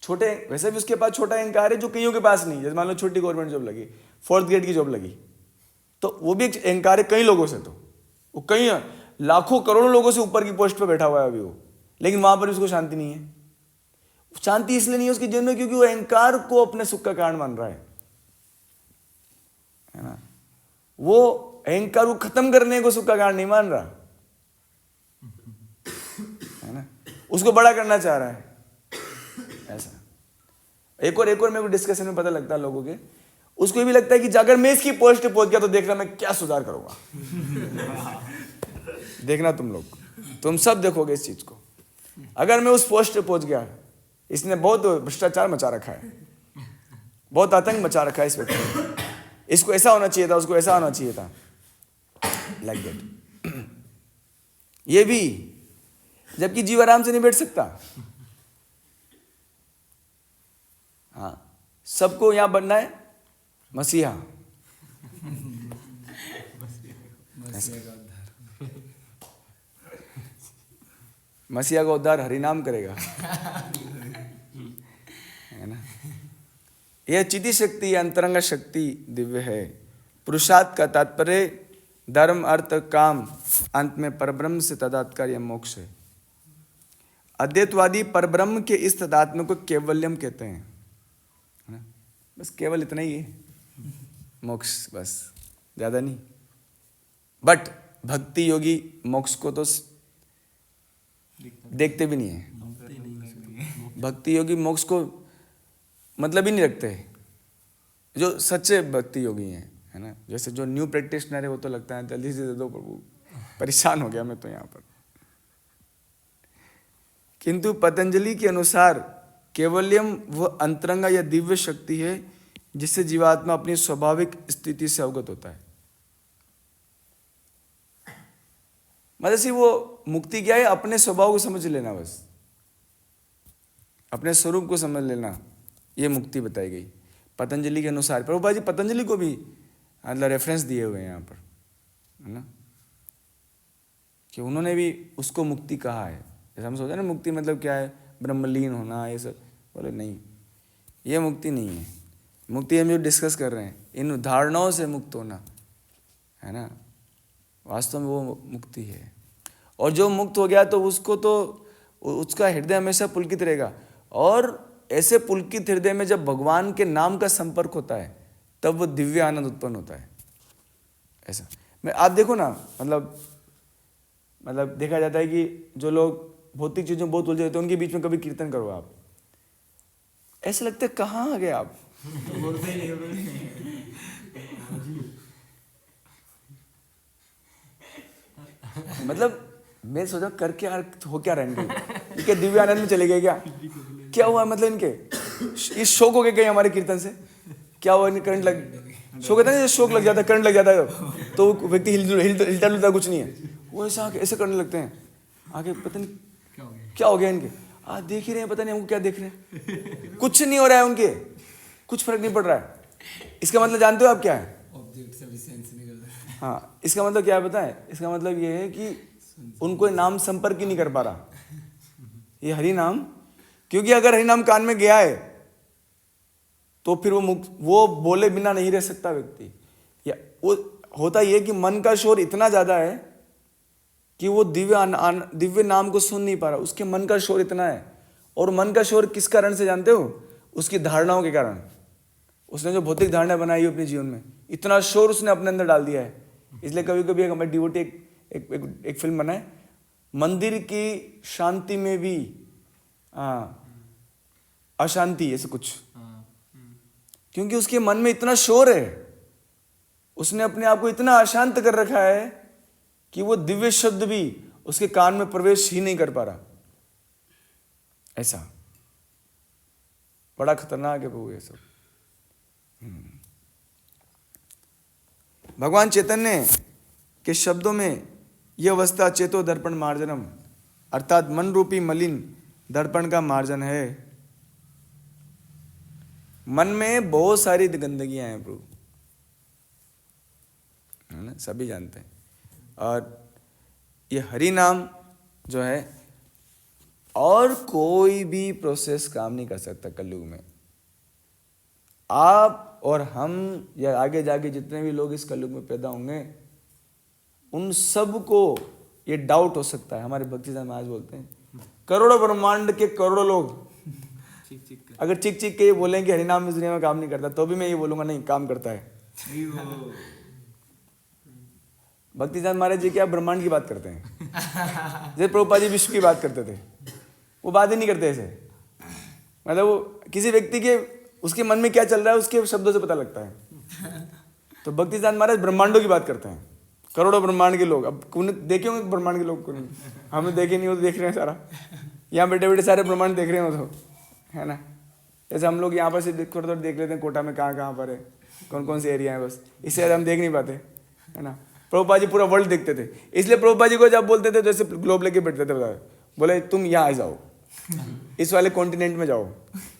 छोटे, वैसे भी उसके पास छोटा अहंकार है जो कईयों के पास नहीं। जैसे मान लो छोटी गवर्नमेंट जॉब लगी, 4th ग्रेड की जॉब लगी, तो वो भी एक अहंकार है कई लोगों से। तो वो कई लाखों करोड़ों लोगों से ऊपर की पोस्ट पे बैठा हुआ है अभी वो, लेकिन वहां पर उसको शांति नहीं है। शांति इसलिए नहीं है उसके जीवन में क्योंकि वो अहंकार को अपने सुख का कारण मान रहा है ना? वो अहंकार को खत्म करने को सुख का कारण नहीं मान रहा है ना, उसको बड़ा करना चाह रहा है ऐसा। एक और मेरे को डिस्कशन में पता लगता है लोगों के, उसको ये भी लगता है कि अगर मैं इसकी पोस्ट पे पहुंच गया तो देखना मैं क्या सुधार करूंगा। देखना तुम सब देखोगे इस चीज को। अगर मैं उस पोस्ट पे पहुंच गया, इसने बहुत भ्रष्टाचार मचा रखा है, बहुत आतंक मचा रखा है इस व्यक्ति ने, इसको ऐसा होना चाहिए था, उसको ऐसा होना चाहिए था, लाइक दैट। ये भी, जबकि जीव आराम से नहीं बैठ सकता। हाँ, सबको यहां बनना है मसीहा। मसीहा का उद्धार हरिनाम करेगा, है ना? यह चिति शक्ति, अंतरंग शक्ति दिव्य है। पुरुषार्थ का तात्पर्य धर्म, अर्थ, काम, अंत में परब्रह्म से तदात्कार मोक्ष है। अद्वैतवादी परब्रह्म के इस तदात्म्य को केवल्यम कहते हैं, है ना? बस केवल इतना ही है, मोक्ष, बस ज्यादा नहीं। बट भक्ति योगी मोक्ष को तो देखते भी नहीं है। भक्ति योगी मोक्ष को मतलब ही नहीं रखते, जो सच्चे भक्ति योगी हैं, है ना? जैसे जो न्यू प्रैक्टिशनर है वो तो लगता है जल्दी से दे दो प्रभु, परेशान हो गया मैं तो यहाँ पर। किंतु पतंजलि के अनुसार केवल्यम वह अंतरंगा या दिव्य शक्ति है जिससे जीवात्मा अपनी स्वाभाविक स्थिति से अवगत होता है। मतलब वो मुक्ति क्या है? अपने स्वभाव को समझ लेना, बस अपने स्वरूप को समझ लेना, ये मुक्ति बताई गई। पतंजलि के अनुसार प्रभुपाद जी पतंजलि को भी मतलब रेफरेंस दिए हुए हैं यहाँ पर, है ना, कि उन्होंने भी उसको मुक्ति कहा है। जैसे हम सोचा ना मुक्ति मतलब क्या है, ब्रह्मलीन होना, ये सब, बोले नहीं, ये मुक्ति नहीं है। मुक्ति हम जो डिस्कस कर रहे हैं इन धारणाओं से मुक्त होना, है ना, वास्तव में वो मुक्ति है। और जो मुक्त हो गया तो उसको तो उसका हृदय हमेशा पुलकित रहेगा। और ऐसे पुलकित हृदय में जब भगवान के नाम का संपर्क होता है तब वो दिव्य आनंद उत्पन्न होता है। ऐसा मैं आप देखो ना, मतलब देखा जाता है कि जो लोग भौतिक चीज़ों में बहुत उलझे होते हैं उनके बीच में कभी कीर्तन करो आप, ऐसे लगता है कहाँ आ गए आप। मतलब मैं सोचा करके यार हो क्या रहे इनके, ये क्या दिव्य आनंद में चले गए क्या हुआ, मतलब इनके ये शौक हो गए कहीं हमारे कीर्तन से, क्या हुआ, इन्हें करंट लग, शौक कहता है शौक लग जाता है, करंट लग जाता है तो व्यक्ति हिलता डुलता कुछ नहीं है, वो ऐसे करने लगते हैं आगे, पता नहीं क्या हो गया इनके, आज देख ही रहे हैं, पता नहीं हमको क्या देख रहे हैं, कुछ नहीं हो रहा है उनके, कुछ फर्क नहीं पड़ रहा है। इसका मतलब जानते हो आप क्या है,
ऑब्जेक्ट से भी सेंस नहीं करता।
हाँ, इसका मतलब क्या है पता है, इसका मतलब ये है कि उनको नाम संपर्क ही नहीं कर पा रहा, ये हरि नाम, क्योंकि अगर हरि नाम कान में गया है तो फिर वो बोले बिना नहीं रह सकता व्यक्ति। या वो होता ये कि मन का शोर इतना ज्यादा है कि वो दिव्य नाम को सुन नहीं पा रहा, उसके मन का शोर इतना है। और मन का शोर किस कारण से जानते हो, उसकी धारणाओं के कारण। उसने जो भौतिक धारणा बनाई है अपने जीवन में, इतना शोर उसने अपने अंदर डाल दिया है। इसलिए कभी कभी हमारे डिवोटी एक फिल्म बनाए, मंदिर की शांति में भी अशांति, ऐसे कुछ, क्योंकि उसके मन में इतना शोर है, उसने अपने आप को इतना अशांत कर रखा है कि वो दिव्य शब्द भी उसके कान में प्रवेश ही नहीं कर पा रहा। ऐसा बड़ा खतरनाक है प्रभु ये सब। भगवान चैतन्य के शब्दों में यह अवस्था चेतो दर्पण मार्जनम, अर्थात मन रूपी मलिन दर्पण का मार्जन है। मन में बहुत सारी गंदगियां हैं प्रभु, है ना, सभी जानते हैं। और ये हरि नाम जो है, और कोई भी प्रोसेस काम नहीं कर सकता कलयुग में। आप और हम या आगे जाके जितने भी लोग इस कलयुग में पैदा होंगे उन सब को ये डाउट हो सकता है। हमारे भक्ति सिद्धांत महाराज बोलते हैं करोड़ों ब्रह्मांड के करोड़ों लोग अगर चिक चिक के ये बोलें कि हरिनाम इस दुनिया में काम नहीं करता, तो भी मैं ये बोलूंगा नहीं, काम करता है। भक्ति सिद्धांत महाराज जी क्या ब्रह्मांड की बात करते हैं, जैसे प्रभुपाद जी विश्व की बात करते थे, वो बात ही नहीं करते ऐसे। मतलब वो किसी व्यक्ति के उसके मन में क्या चल रहा है उसके शब्दों से पता लगता है। तो भक्ति सिद्धांत महाराज ब्रह्मांडों की बात करते हैं, करोड़ों ब्रह्मांड के लोग। अब कौन देखे होंगे ब्रह्मांड के लोग को, नहीं हमें देखे नहीं हो तो देख रहे हैं सारा, यहाँ बैठे बैठे सारे ब्रह्मांड देख रहे हो तो, है ना। जैसे हम लोग यहाँ पर से थोड़ा थोड़ा देख लेते हैं कोटा में कहाँ कहाँ पर है, कौन कौन से एरिया है, बस इससे ज़्यादा हम देख नहीं पाते, है ना। प्रभुपाद जी पूरा वर्ल्ड देखते थे, इसलिए प्रभुपाद जी को जब बोलते थे तो ऐसे ग्लोब लेके बैठते थे, बताओ, बोले तुम यहाँ आ जाओ, इस वाले कॉन्टिनेंट में जाओ,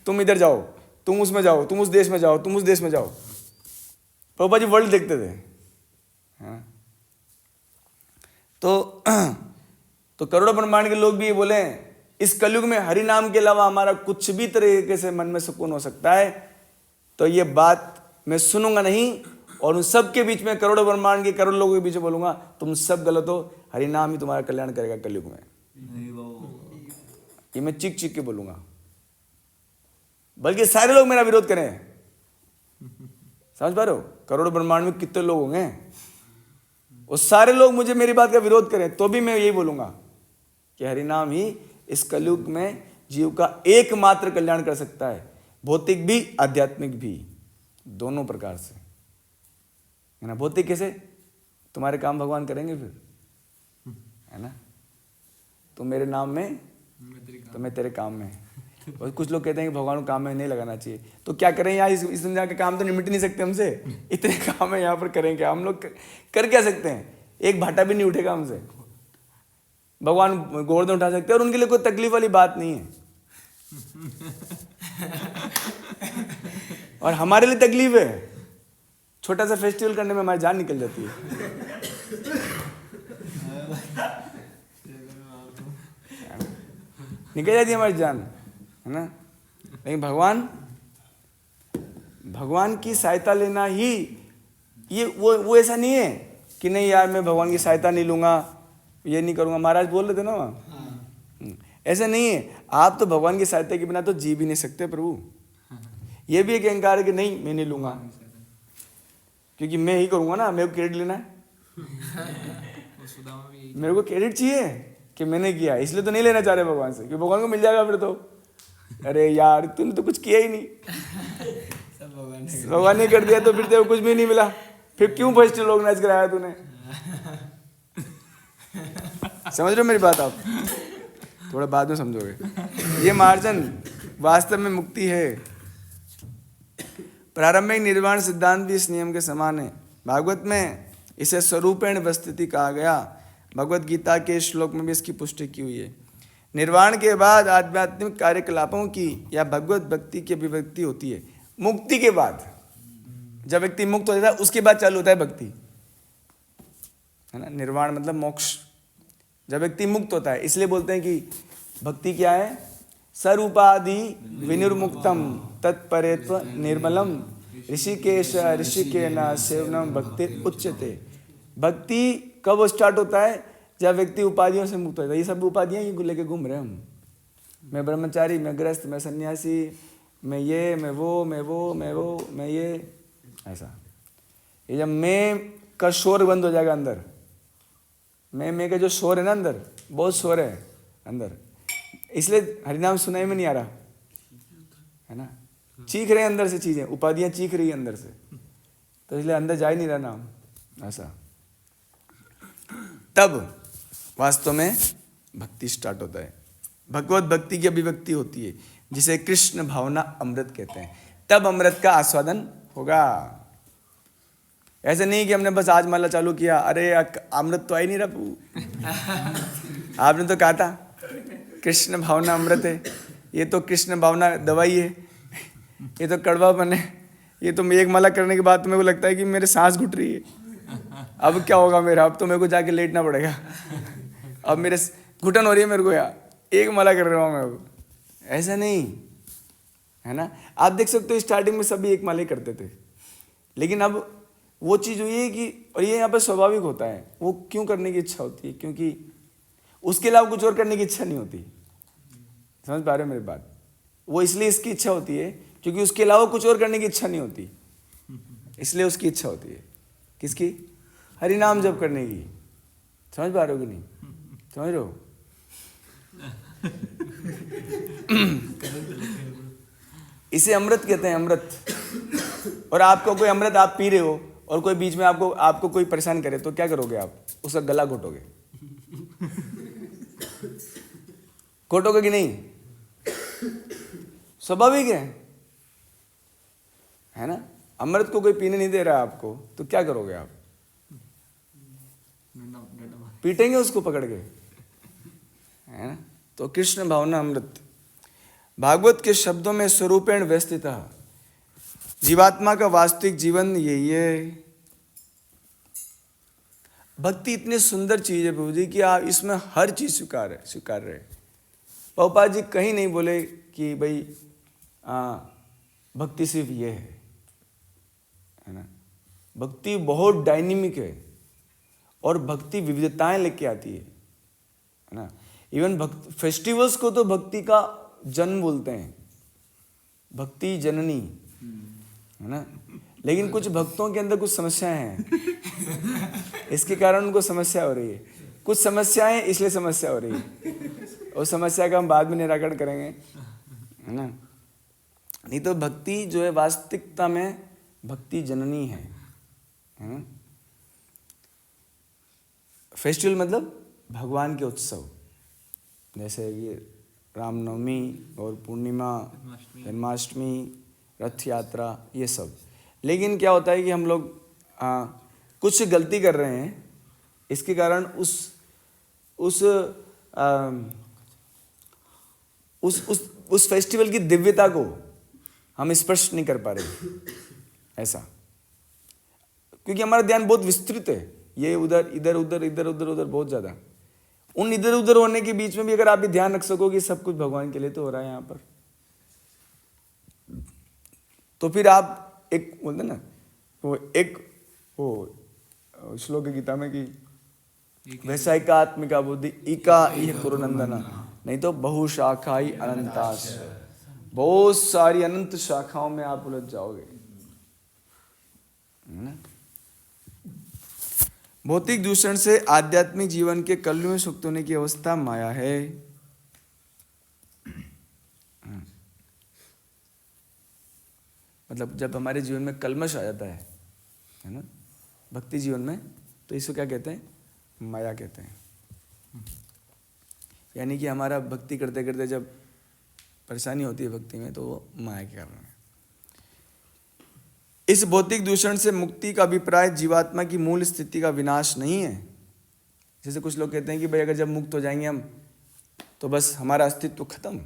तुम इधर जाओ, तुम उसमें जाओ, तुम उस देश में जाओ, तुम उस देश में जाओ। प्रभुपाद जी वर्ल्ड देखते थे, हाँ। तो करोड़ों ब्रह्मांड के लोग भी ये बोले इस कलयुग में हरि नाम के अलावा हमारा कुछ भी तरीके से मन में सुकून हो सकता है, तो ये बात मैं सुनूंगा नहीं। और उन सब के बीच में, करोड़ों ब्रह्मांड के करोड़ों लोगों के बीच में बोलूंगा तुम सब गलत हो, हरि नाम ही तुम्हारा कल्याण करेगा कलयुग में। ये मैं चिक चिक के बोलूंगा, बल्कि सारे लोग मेरा विरोध करें। समझ पा रहे हो, करोड़ों ब्रह्मांड में कितने लोग होंगे, वो सारे लोग मुझे मेरी बात का विरोध करें तो भी मैं यही बोलूंगा कि हरिनाम ही इस कलयुग में जीव का एकमात्र कल्याण कर सकता है, भौतिक भी आध्यात्मिक भी, दोनों प्रकार से, है ना। भौतिक कैसे, तुम्हारे काम भगवान करेंगे फिर, है ना, तुम मेरे नाम में तो मैं तेरे काम में। और कुछ लोग कहते हैं कि भगवान को काम में नहीं लगाना चाहिए, तो क्या करें यार, इस दुनिया के काम तो निमिट नहीं सकते हमसे, इतने काम है यहाँ पर, करेंगे हम लोग, कर क्या सकते हैं, एक भाटा भी नहीं उठेगा हमसे। भगवान गोवर्धन उठा सकते हैं और उनके लिए कोई तकलीफ वाली बात नहीं है। और हमारे लिए तकलीफ है। छोटा सा फेस्टिवल करने में हमारी जान निकल जाती है। निकल जाती है हमारी जान, है ना। लेकिन भगवान की सहायता लेना ही, ये वो ऐसा नहीं है कि नहीं यार मैं भगवान की सहायता नहीं लूंगा, ये नहीं करूंगा। महाराज बोल रहे थे ना वहाँ, ऐसा नहीं है। आप तो भगवान की सहायता के बिना तो जी भी नहीं सकते प्रभु। ये भी एक अहंकार है कि नहीं मैं नहीं लूंगा, क्योंकि मैं ही करूंगा ना, मेरे को क्रेडिट लेना है, मेरे को क्रेडिट चाहिए कि मैंने किया, इसलिए तो नहीं लेना चाह रहे भगवान से, क्योंकि भगवान को मिल जाएगा फिर तो। अरे यार तूने तो कुछ किया ही नहीं, भगवान ने कर दिया तो फिर तेरे को कुछ भी नहीं मिला, फिर क्यों फेस्टिवल ऑर्गेनाइज कराया तूने। समझ रहे हो मेरी बात आप? थोड़ा बाद में समझोगे। ये मार्जन वास्तव में मुक्ति है। प्रारंभिक निर्वाण सिद्धांत भी इस नियम के समान है। भागवत में इसे स्वरूपेण वस्थिति कहा गया। भगवत गीता के श्लोक में भी इसकी पुष्टि की हुई है। निर्वाण के बाद आध्यात्मिक कार्यकलापों की या भगवत भक्ति की अभिव्यक्ति होती है। मुक्ति के बाद, जब व्यक्ति मुक्त हो जाता है उसके बाद चालू होता है भक्ति, है ना। निर्वाण मतलब मोक्ष, जब व्यक्ति मुक्त होता है। इसलिए बोलते हैं कि भक्ति क्या है? सर्वोपाधि विनिर्मुक्तम तत्परेत्व निर्मलम ऋषिकेश ऋषिकेन सेवनम भक्ति उच्यते। भक्ति कब स्टार्ट होता है? जब व्यक्ति उपाधियों से मुक्त होता है। ये सब उपाधियां ही लेके घूम रहे हैं हम। मैं ब्रह्मचारी, मैं गृहस्थ, मैं सन्यासी, मैं ये, मैं वो, मैं ये, ऐसा। ये जब मैं का शोर बंद हो जाएगा अंदर, मैं का जो शोर है ना अंदर, बहुत शोर है अंदर, इसलिए हरिनाम सुनाई में नहीं आ रहा, है ना। चीख रहे हैं अंदर से चीजें, उपाधियां चीख रही है अंदर से, तो इसलिए अंदर जा ही नहीं रहा नाम, ऐसा। तब वास्तव में भक्ति स्टार्ट होता है। भगवत भक्ति की अभिव्यक्ति होती है, जिसे कृष्ण भावना अमृत कहते हैं। तब अमृत का आस्वादन होगा। ऐसे नहीं कि हमने बस आज माला चालू किया, अरे अमृत तो आ ही नहीं रहा। आपने तो कहा था कृष्ण भावना अमृत है, ये तो कृष्ण भावना दवाई है, ये तो कड़वापन है, ये तो एक माला करने के बाद तो मेरे को लगता है कि मेरे सांस घुट रही है, अब क्या होगा मेरा, अब तो मेरे को जाके लेटना पड़ेगा, अब मेरे घुटन हो रही है मेरे को, यार एक माला कर रहा हूँ मैं अब। ऐसा नहीं है ना। आप देख सकते हो स्टार्टिंग में सभी एक माला करते थे, लेकिन अब वो चीज़ हुई है कि, और ये यहाँ पर स्वाभाविक होता है, वो क्यों करने की इच्छा होती है? क्योंकि उसके अलावा कुछ और करने की इच्छा नहीं होती। समझ पा रहे हो मेरी बात? वो इसलिए इसकी इच्छा होती है क्योंकि उसके अलावा कुछ और करने की इच्छा नहीं होती, इसलिए उसकी इच्छा होती है। किसकी? हरि नाम जप करने की। समझ पा रहे हो कि नहीं? समझ रहे हो? इसे अमृत कहते हैं, अमृत। और आपको कोई अमृत आप पी रहे हो और कोई बीच में आपको कोई परेशान करे तो क्या करोगे आप? उसका गला घोटोगे, घोटोगे कि नहीं? स्वाभाविक है ना। अमृत को कोई पीने नहीं दे रहा आपको तो क्या करोगे आप? पीटेंगे उसको पकड़ के, है ना। तो कृष्ण भावना अमृत भागवत के शब्दों में स्वरूपेण व्यस्तितः जीवात्मा का वास्तविक जीवन यही है। भक्ति इतनी सुंदर चीज है प्रभु जी कि आप इसमें हर चीज स्वीकार रहे। पौपा जी कहीं नहीं बोले कि भाई भक्ति सिर्फ ये है ना। भक्ति बहुत डायनेमिक है और भक्ति विविधताएं लेके आती है ना। इवन फेस्टिवल्स को तो भक्ति का जन्म बोलते हैं, भक्ति जननी, है ना। लेकिन कुछ भक्तों के अंदर कुछ समस्याएं हैं, इसके कारण उनको समस्या हो रही है। कुछ समस्याएं इसलिए समस्या हो रही है, और समस्या का हम बाद में निराकरण करेंगे, है ना। नहीं तो भक्ति जो है वास्तविकता में भक्ति जननी है ना। फेस्टिवल मतलब भगवान के उत्सव, जैसे ये रामनवमी और पूर्णिमा, जन्माष्टमी, रथ यात्रा, ये सब। लेकिन क्या होता है कि हम लोग कुछ गलती कर रहे हैं, इसके कारण उस फेस्टिवल की दिव्यता को हम स्पर्श नहीं कर पा रहे, ऐसा, क्योंकि हमारा ध्यान बहुत विस्तृत है, ये उधर इधर उधर इधर उधर उधर बहुत ज़्यादा। उन इधर उधर होने के बीच में भी अगर आप भी ध्यान रख सकोगे सब कुछ भगवान के लिए तो हो रहा है यहाँ पर, तो फिर आप एक बोलते ना वो श्लोक है गीता में कि वैसायिकात्मिका बुद्धि इका इह कुरुनंदना, नहीं तो बहुशाखाई अनंतास, बहुत सारी अनंत शाखाओं में आप उलझ जाओगे, है ना। भौतिक दूषण से आध्यात्मिक जीवन के कलयुग में सुक्त होने की अवस्था माया है। मतलब जब हमारे जीवन में कलमश आ जाता है ना, भक्ति जीवन में, तो इसको क्या कहते हैं? माया कहते हैं। यानी कि हमारा भक्ति करते करते जब परेशानी होती है भक्ति में, तो वो माया के कारण है। इस भौतिक दूषण से मुक्ति का अभिप्राय जीवात्मा की मूल स्थिति का विनाश नहीं है। जैसे कुछ लोग कहते हैं कि भाई अगर जब मुक्त हो जाएंगे हम तो बस हमारा अस्तित्व खत्म,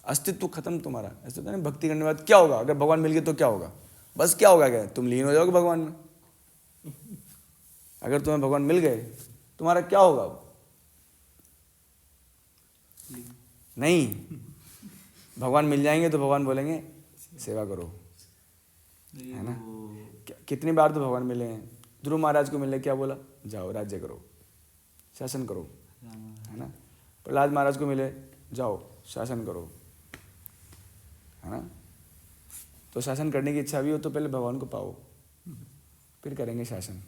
अस्तित्व खत्म तुम्हारा। ऐसा होता है ना, भक्ति करने के बाद क्या होगा, अगर भगवान मिल गए तो क्या होगा, बस क्या होगा, क्या तुम लीन हो जाओगे भगवान में। अगर तुम्हें भगवान मिल गए तुम्हारा क्या होगा? नहीं, भगवान मिल जाएंगे तो भगवान बोलेंगे सेवा करो, है ना। कितनी बार तो भगवान मिले हैं। ध्रुव महाराज को मिलने क्या बोला? जाओ राज्य करो, शासन करो, है ना। प्रहलाद महाराज को मिले, जाओ शासन करो, है ना। तो शासन करने की इच्छा भी हो तो पहले भगवान को पाओ, फिर करेंगे शासन,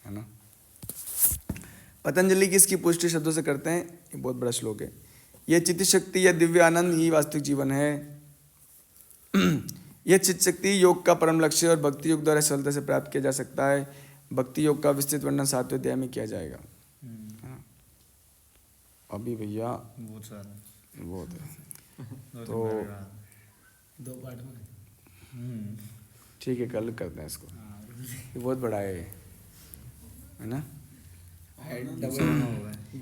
है ना। पतंजलि की इसकी पुष्टि शब्दों से करते हैं, ये बहुत बड़ा श्लोक है। यह चित्त शक्ति या दिव्य आनंद ही वास्तविक जीवन है। यह चित्त शक्ति योग का परम लक्ष्य और भक्ति योग द्वारा सरलता से प्राप्त किया जा सकता है। भक्ति योग का विस्तृत वर्णन 7वें अध्याय में किया जाएगा। अभी भैया बहुत है तो
2 पार्ट में,
ठीक है, कल करते हैं इसको, ये बहुत बड़ा है ना।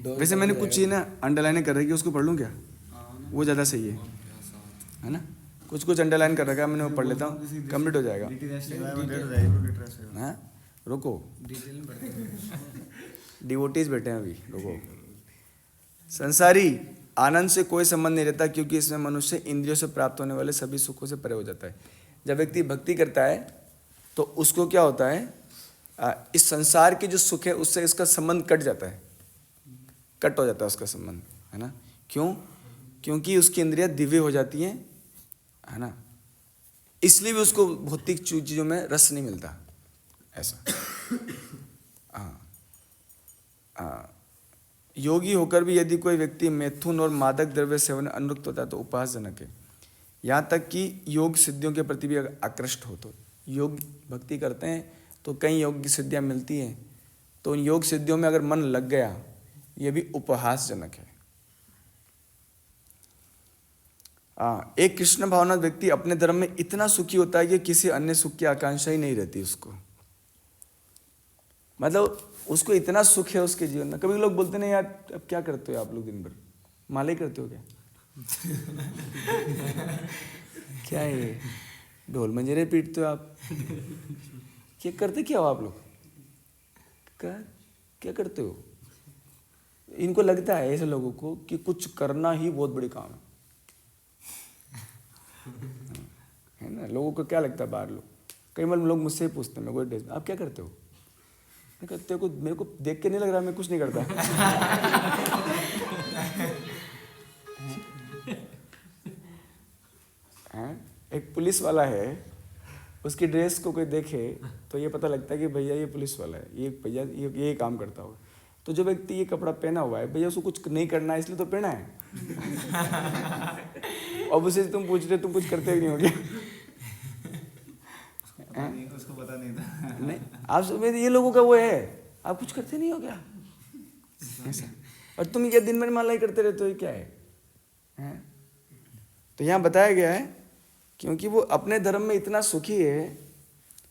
वैसे मैंने कुछ चीज़ ना अंडरलाइन कर रखी है, उसको पढ़ लूँ क्या? वो ज़्यादा सही है ना। कुछ अंडरलाइन कर रखा है मैंने, वो पढ़ लेता हूँ, कंप्लीट हो जाएगा। हाँ रुको, डिवोटीज बैठे हैं अभी, रुको। संसारी आनंद से कोई संबंध नहीं रहता, क्योंकि इसमें मनुष्य इंद्रियों से प्राप्त होने वाले सभी सुखों से परे हो जाता है। जब व्यक्ति भक्ति करता है तो उसको क्या होता है, इस संसार के जो सुख है उससे इसका संबंध कट जाता है, कट हो जाता है उसका संबंध, है ना। क्यों? क्योंकि उसकी इंद्रियां दिव्य हो जाती हैं, है ना। इसलिए भी उसको भौतिक चीज़ों में रस नहीं मिलता, ऐसा। योगी होकर भी यदि कोई व्यक्ति मैथुन और मादक द्रव्य सेवन अनुरक्त होता है तो उपहासजनक है। यहाँ तक कि योग सिद्धियों के प्रति भी आकृष्ट हो, तो योग भक्ति करते हैं तो कई योग की सिद्धियाँ मिलती हैं, तो उन योग सिद्धियों में अगर मन लग गया, ये भी उपहासजनक है। एक कृष्ण भावना व्यक्ति अपने धर्म में इतना सुखी होता है कि किसी अन्य सुख की आकांक्षा ही नहीं रहती उसको। मतलब उसको इतना सुख है उसके जीवन में। कभी लोग बोलते नहीं यार अब क्या करते हो आप लोग दिन भर, माला ही करते हो क्या? क्या है, ढोल मंजीरे पीटते हो आप? क्या करते क्या हो आप लोग? क्या करते हो? इनको लगता है ऐसे लोगों को कि कुछ करना ही बहुत बड़ी काम है ना। लोगों को क्या लगता है, बाहर लोग, कई बार लोग मुझसे ही पूछते हैं, मैं कोई आप क्या करते हो? मैं कहते हो मेरे को देख के नहीं लग रहा मैं कुछ नहीं करता। एक पुलिस वाला है, उसकी ड्रेस को कोई देखे तो ये पता लगता है कि भैया ये पुलिस वाला है, ये भैया ये काम करता होगा। तो जो व्यक्ति ये कपड़ा पहना हुआ है, भैया उसको कुछ नहीं करना है इसलिए तो पहना है। अब उसे तुम पूछ रहे तुम कुछ करते ही नहीं हो गया।
उसको पता नहीं था।
नहीं, आप सब ये लोगों का वो है, आप कुछ करते नहीं हो क्या ऐसा, और तुम ये दिन भर माला ही करते रहते हो, ये क्या है? तो यहाँ बताया गया है क्योंकि वो अपने धर्म में इतना सुखी है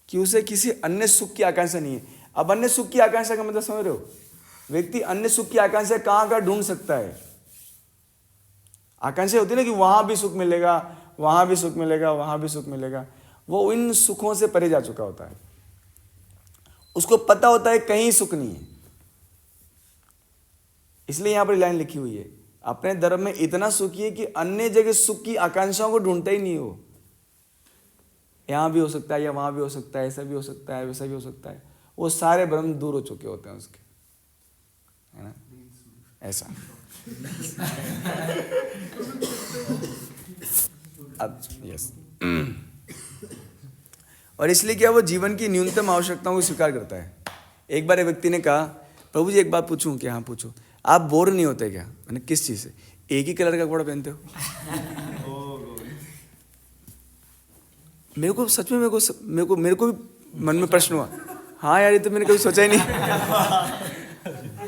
कि उसे किसी अन्य सुख की आकांक्षा नहीं है। अब अन्य सुख की आकांक्षा का मतलब समझ रहे हो? व्यक्ति अन्य सुख की आकांक्षा कहाँ ढूंढ सकता है? आकांक्षा होती है ना कि वहां भी सुख मिलेगा, वहां भी सुख मिलेगा, वहां भी सुख मिलेगा। वो इन सुखों से परे जा चुका होता है, उसको पता होता है कहीं सुख नहीं है। इसलिए यहां पर लाइन लिखी हुई है, अपने धर्म में इतना सुखी है कि अन्य जगह सुख की आकांक्षाओं को ढूंढता ही नहीं हो। यहां भी हो सकता है या वहां भी हो सकता है, ऐसा भी हो सकता है, वैसा भी हो सकता है। वो सारे भ्रम दूर हो चुके होते हैं उसके, है ना, ऐसा। अब यस, और इसलिए क्या वो जीवन की न्यूनतम आवश्यकताओं को स्वीकार करता है। एक बार एक व्यक्ति ने कहा, प्रभु जी एक बात पूछूं क्या? हाँ पूछो। आप बोर नहीं होते क्या? मैंने किस चीज से? एक ही कलर का कपड़ा पहनते हो। मेरे को सच में मेरे को भी मन में प्रश्न हुआ, हाँ यार ये तो मैंने कभी सोचा ही नहीं।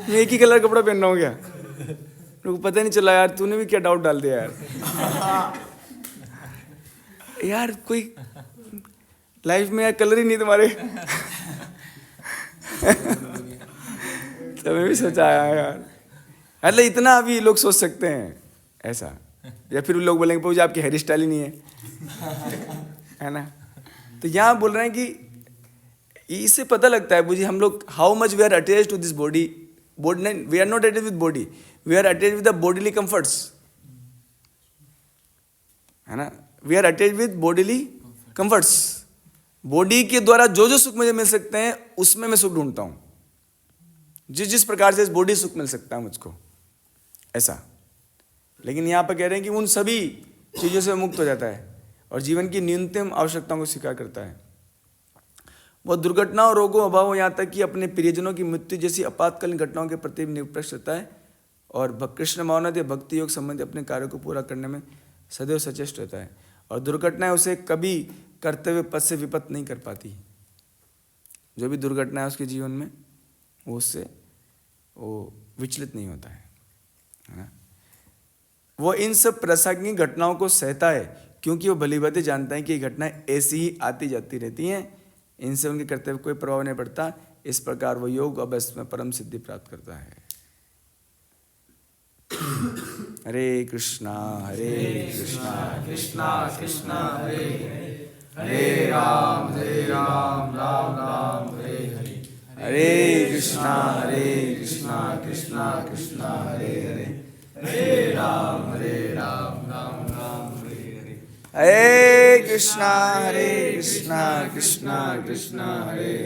मैं एक ही कलर का कपड़ा पहन रहा हूँ क्या? मेरे को पता नहीं चला यार, तूने भी क्या डाउट डाल दिया यार। यार कोई लाइफ में यार कलर ही नहीं तुम्हारे। तो मैं भी सोचा यार, मतलब इतना अभी लोग सोच सकते हैं ऐसा। या फिर लोग बोलेंगे पूजा आपकी हेयर स्टाइल ही नहीं है ना। तो यहाँ बोल रहे हैं कि इससे पता लगता है मुझे, हम लोग how much we are attached to this body. We are not attached with body, we are attached with the bodily comforts, है ना। We are attached with bodily comforts. Body के द्वारा जो जो सुख मुझे मिल सकते हैं उसमें मैं सुख ढूंढता हूं, जिस प्रकार से इस बॉडी सुख मिल सकता है मुझको, ऐसा। लेकिन यहां पर कह रहे हैं कि उन सभी चीजों से मुक्त हो जाता है और जीवन की न्यूनतम आवश्यकताओं को स्वीकार करता है। वह दुर्घटनाओं, रोगों, अभावों, यहाँ तक कि अपने प्रियजनों की मृत्यु जैसी आपातकालीन घटनाओं के प्रति निरपेक्ष रहता है और कृष्ण भावना या भक्ति योग संबंधी अपने कार्यों को पूरा करने में सदैव सचेष्ट रहता है। और दुर्घटनाएं उसे कभी कर्तव्य पथ से विपत नहीं कर पाती। जो भी दुर्घटना है उसके जीवन में वो उससे वो विचलित नहीं होता है ना। वो इन सब प्रासंगिक घटनाओं को सहता है क्योंकि वो भली भांति जानता है कि ये घटनाएं ऐसी ही आती जाती रहती हैं, इनसे उनके कर्तव्य कोई प्रभाव नहीं पड़ता। इस प्रकार वो योग अभ्यास में परम सिद्धि प्राप्त करता है। हरे कृष्णा कृष्णा कृष्णा हरे हरे, राम राम राम हरे हरे, हरे कृष्णा कृष्णा कृष्णा हरे हरे, हरे राम राम राम हरे हरे, हरे कृष्णा कृष्णा कृष्णा हरे